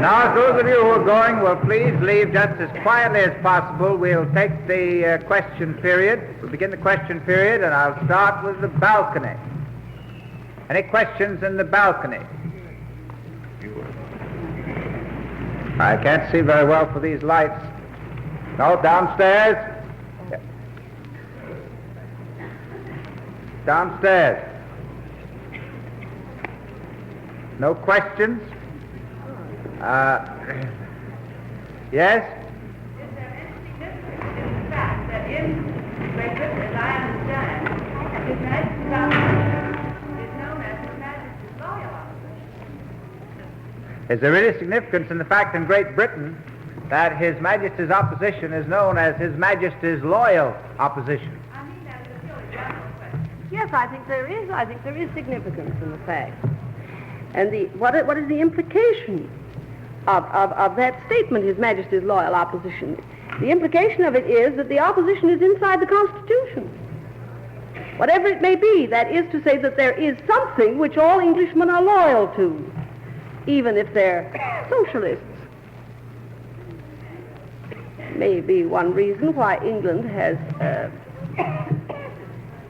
Now, if those of you who are going will please leave just as quietly as possible, we'll take the question period. We'll begin the question period, and I'll start with the balcony. Any questions in the balcony? I can't see very well for these lights. No, downstairs? Downstairs. No questions? Yes? Is there any significance in the fact that in Great Britain, as I understand, His Majesty's opposition is known as His Majesty's loyal opposition? Is there any significance in the fact in Great Britain that His Majesty's opposition is known as His Majesty's loyal opposition? I mean that as a purely general question. Yes, I think there is. I think there is significance in the fact. And what is the implication of that statement, His Majesty's loyal opposition? The implication of it is that the opposition is inside the Constitution. Whatever it may be, that is to say that there is something which all Englishmen are loyal to, even if they're socialists. Maybe one reason why England has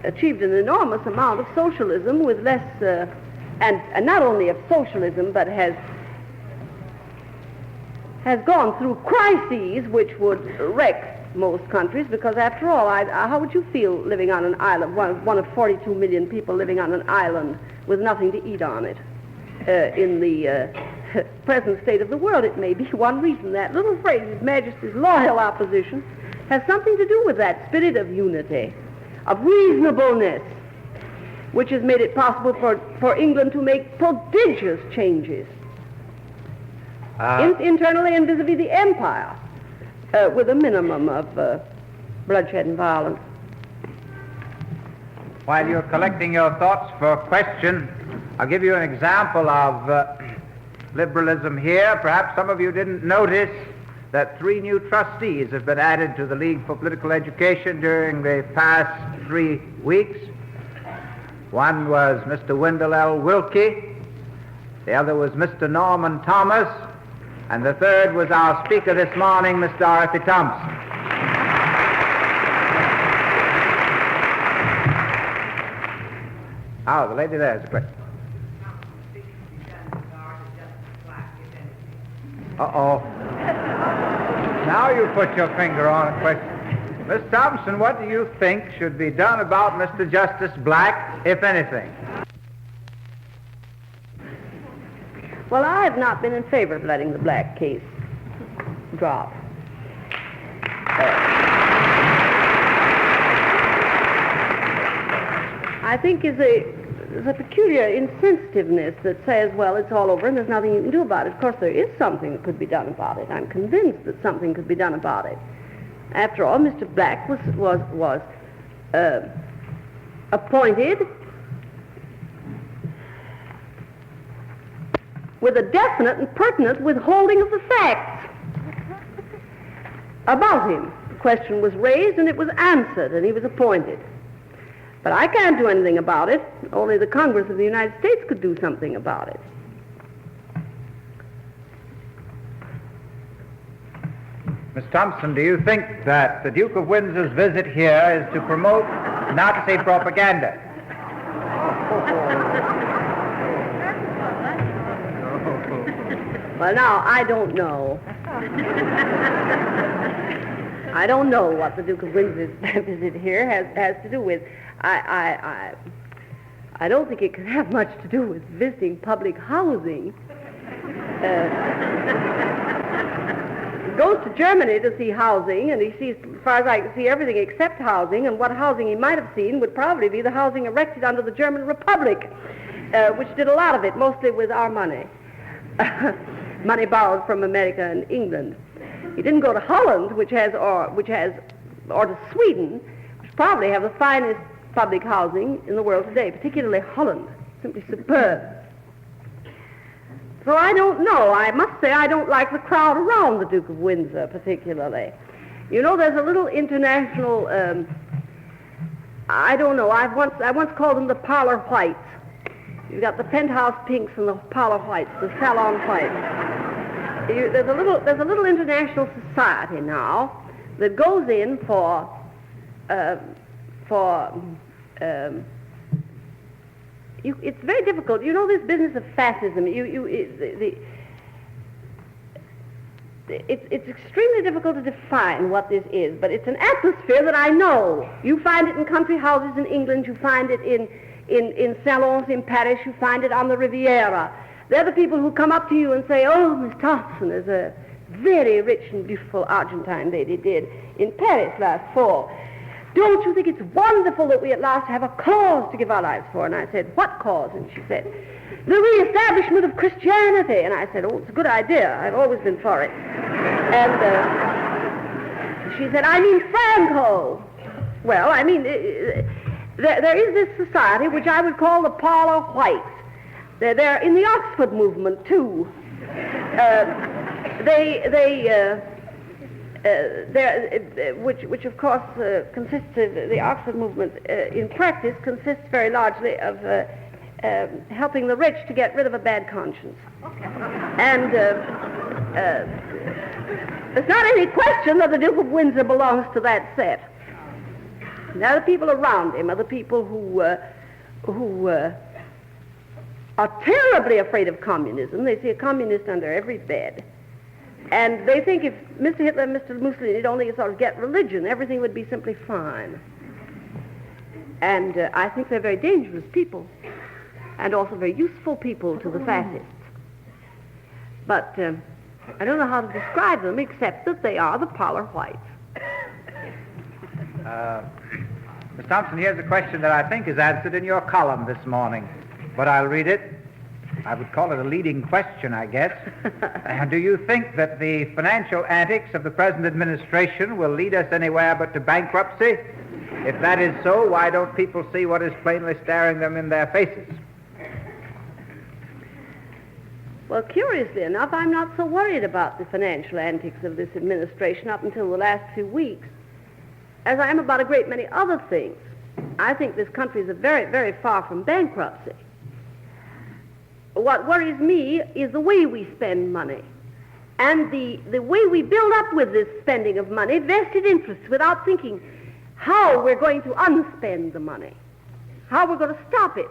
achieved an enormous amount of socialism with less, and not only of socialism, but has gone through crises which would wreck most countries, because after all, how would you feel living on an island, one of 42 million people living on an island with nothing to eat on it? In the present state of the world, it may be one reason. That little phrase, His Majesty's loyal opposition, has something to do with that spirit of unity, of reasonableness, which has made it possible for England to make prodigious changes internally and vis-a-vis the empire, with a minimum of bloodshed and violence. While you're collecting your thoughts for a question, I'll give you an example of liberalism here. Perhaps some of you didn't notice that 3 new trustees have been added to the League for Political Education during the past 3 weeks. One was Mr. Wendell L. Wilkie, the other was Mr. Norman Thomas, and the third was our speaker this morning, Miss Dorothy Thompson. Oh, the lady there has a question. Uh-oh. Now you put your finger on a question. Miss Thompson, what do you think should be done about Mr. Justice Black, if anything? Well, I have not been in favor of letting the Black case drop. I think is a peculiar insensitiveness that says, well, it's all over and there's nothing you can do about it. Of course, there is something that could be done about it. I'm convinced that something could be done about it. After all, Mr. Black was appointed with a definite and pertinent withholding of the facts about him. The question was raised and it was answered, and he was appointed. But I can't do anything about it. Only the Congress of the United States could do something about it. Miss Thompson, do you think that the Duke of Windsor's visit here is to promote Nazi propaganda? Well, now, I don't know. I don't know what the Duke of Windsor's visit here has to do with. I don't think it can have much to do with visiting public housing. He goes to Germany to see housing, and he sees, as far as I can see, everything except housing, and what housing he might have seen would probably be the housing erected under the German Republic, which did a lot of it, mostly with our money. Money borrowed from America and England. He didn't go to Holland, or to Sweden, which probably have the finest public housing in the world today, particularly Holland. Simply superb. So I don't know. I must say I don't like the crowd around the Duke of Windsor particularly. You know, there's a little international, I don't know, I once called them the parlor whites. You've got the penthouse pinks and the parlor whites, the salon whites. there's a little international society now that goes in for it's very difficult. You know, this business of fascism. It's extremely difficult to define what this is, but it's an atmosphere that I know. You find it in country houses in England. You find it in salons in Paris. You find it on the Riviera. They're the people who come up to you and say, "Oh, Miss Thompson, there's a very rich and beautiful Argentine lady did in Paris last fall. Don't you think it's wonderful that we at last have a cause to give our lives for?" And I said, "What cause?" And she said, "The reestablishment of Christianity." And I said, "Oh, it's a good idea. I've always been for it." And she said, "I mean Franco." Well, I mean, there is this society which I would call the parlor whites. They're in the Oxford movement, too. Which of course consists of the Oxford movement in practice consists very largely of helping the rich to get rid of a bad conscience. And there's not any question that the Duke of Windsor belongs to that set. Now the people around him are the people who are terribly afraid of communism. They see a communist under every bed. And they think if Mr. Hitler and Mr. Mussolini would only sort of get religion, everything would be simply fine. And I think they're very dangerous people, and also very useful people to the fascists. But I don't know how to describe them except that they are the parlor whites. Miss Thompson, here's a question that I think is answered in your column this morning, but I'll read it. I would call it a leading question, I guess. Do you think that the financial antics of the present administration will lead us anywhere but to bankruptcy? If that is so, why don't people see what is plainly staring them in their faces? Well, curiously enough, I'm not so worried about the financial antics of this administration up until the last few weeks, as I am about a great many other things. I think this country is very, very far from bankruptcy. What worries me is the way we spend money, and the way we build up with this spending of money vested interests without thinking how we're going to unspend the money, how we're going to stop it.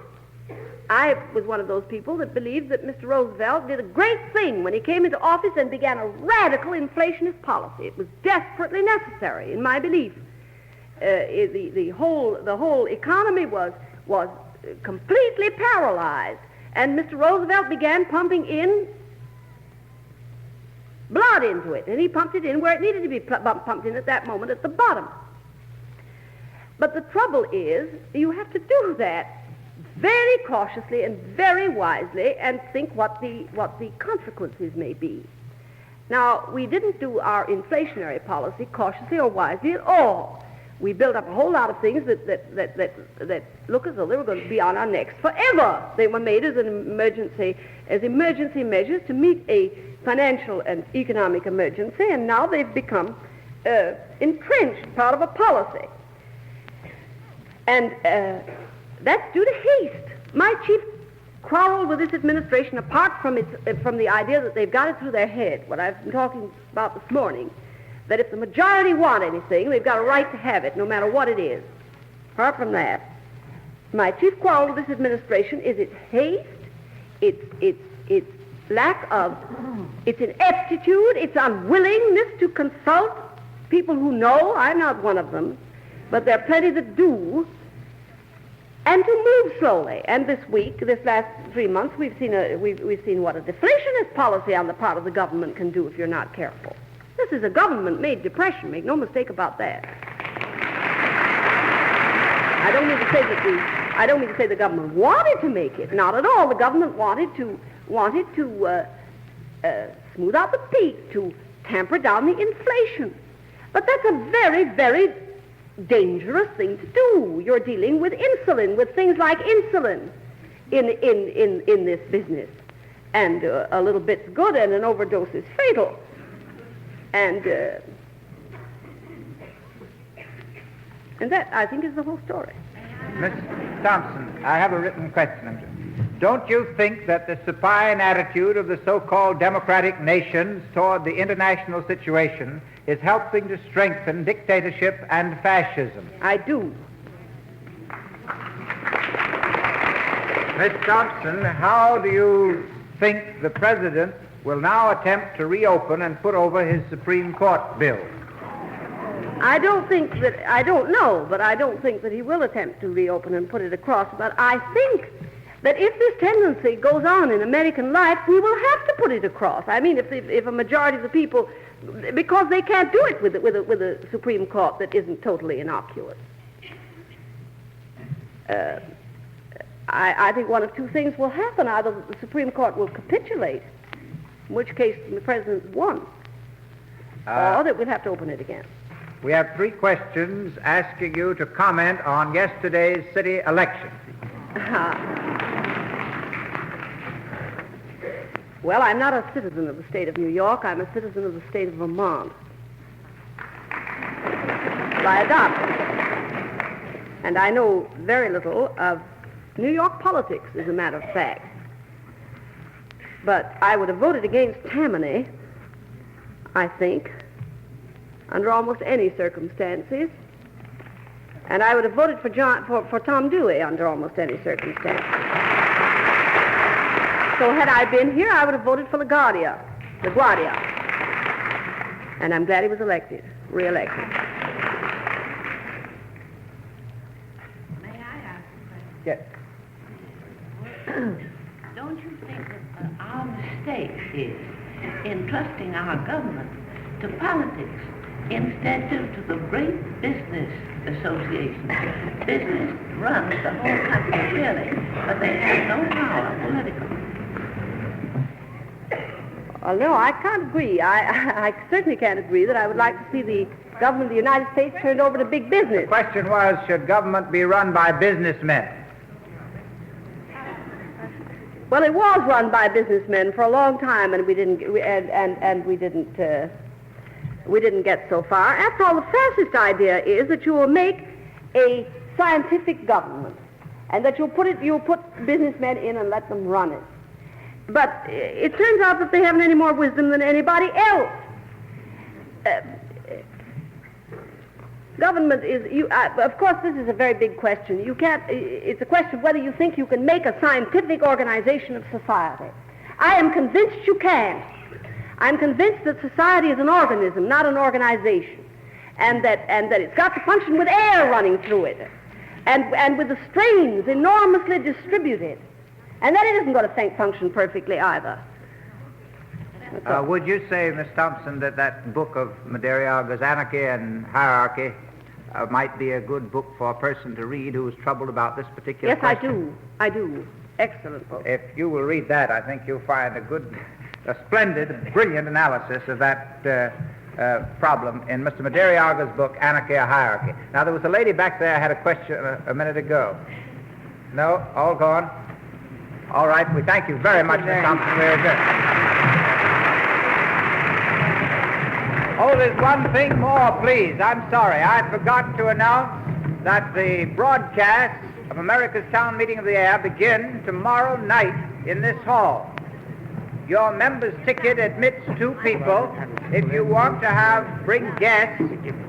I was one of those people that believed that Mr. Roosevelt did a great thing when he came into office and began a radical inflationist policy. It was desperately necessary, in my belief. The whole economy was completely paralyzed, and Mr. Roosevelt began pumping in blood into it, and he pumped it in where it needed to be pumped in at that moment, at the bottom. But the trouble is, you have to do that very cautiously and very wisely and think what the consequences may be. Now, we didn't do our inflationary policy cautiously or wisely at all. We built up a whole lot of things that look as though they were going to be on our necks forever. They were made as emergency measures to meet a financial and economic emergency, and now they've become entrenched, part of a policy. And that's due to haste. My chief quarrel with this administration, apart from the idea that they've got it through their head, what I've been talking about this morning, that if the majority want anything, they've got a right to have it, no matter what it is. Apart from that, my chief quarrel with this administration is its haste, its lack of, its ineptitude, its unwillingness to consult people who know. I'm not one of them, but there are plenty that do, and to move slowly. And this last 3 months, we've seen what a deflationist policy on the part of the government can do if you're not careful. This is a government-made depression. Make no mistake about that. I don't mean to say the government wanted to make it. Not at all. The government wanted to smooth out the peak, to tamper down the inflation. But that's a very, very dangerous thing to do. You're dealing with insulin, with things like insulin in this business. And a little bit's good and an overdose is fatal. And that, I think, is the whole story. Miss Thompson, I have a written question. Don't you think that the supine attitude of the so-called democratic nations toward the international situation is helping to strengthen dictatorship and fascism? I do. Miss Thompson, how do you think the President will now attempt to reopen and put over his Supreme Court bill? I don't know, but I don't think that he will attempt to reopen and put it across. But I think that if this tendency goes on in American life, we will have to put it across. I mean, if a majority of the people, because they can't do it with a Supreme Court that isn't totally innocuous. I think one of two things will happen. Either the Supreme Court will capitulate, in which case the President's won, or that we'll have to open it again. We have 3 questions asking you to comment on yesterday's city election. Well, I'm not a citizen of the state of New York. I'm a citizen of the state of Vermont. By adoption. And I know very little of New York politics, as a matter of fact. But I would have voted against Tammany, I think, under almost any circumstances. And I would have voted for Tom Dewey under almost any circumstances. So had I been here, I would have voted for LaGuardia. And I'm glad he was re-elected. May I ask a question? Yes. Don't you think that our mistake is in trusting our government to politics instead to the great business associations? Business runs the whole country, really, but they have no power political. Well, no, I can't agree. I certainly can't agree that I would like to see the government of the United States turned over to big business. The question was, should government be run by businessmen? Well, it was run by businessmen for a long time, and we didn't get so far. After all, the fascist idea is that you will make a scientific government, and that you'll put businessmen in and let them run it. But it turns out that they haven't any more wisdom than anybody else. Government is, of course, this is a very big question. It's a question of whether you think you can make a scientific organization of society. I am convinced you can. I'm convinced that society is an organism, not an organization, and that it's got to function with air running through it, and with the strains enormously distributed. And then it isn't going to function perfectly either. Would you say, Miss Thompson, that book of Madariaga's Anarchy and Hierarchy might be a good book for a person to read who is troubled about this particular question? Yes, I do. Excellent book. If you will read that, I think you'll find a splendid, brilliant analysis of that problem in Mr. Madariaga's book, Anarchy or Hierarchy. Now, there was a lady back there who had a question a minute ago. No? All gone? All right. We thank you very much, Miss Thompson. Very good. Oh, there's one thing more, please. I'm sorry. I forgot to announce that the broadcasts of America's Town Meeting of the Air begin tomorrow night in this hall. Your member's ticket admits 2 people. If you want to bring guests,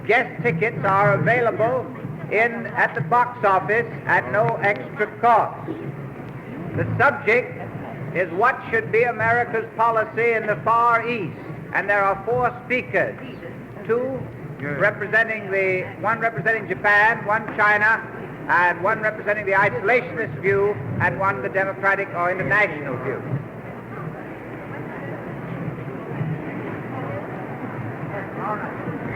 guest tickets are available at the box office at no extra cost. The subject is what should be America's policy in the Far East. And there are 4 speakers, 1 representing Japan, 1 China, and 1 representing the isolationist view, and 1 the democratic or international view. All right.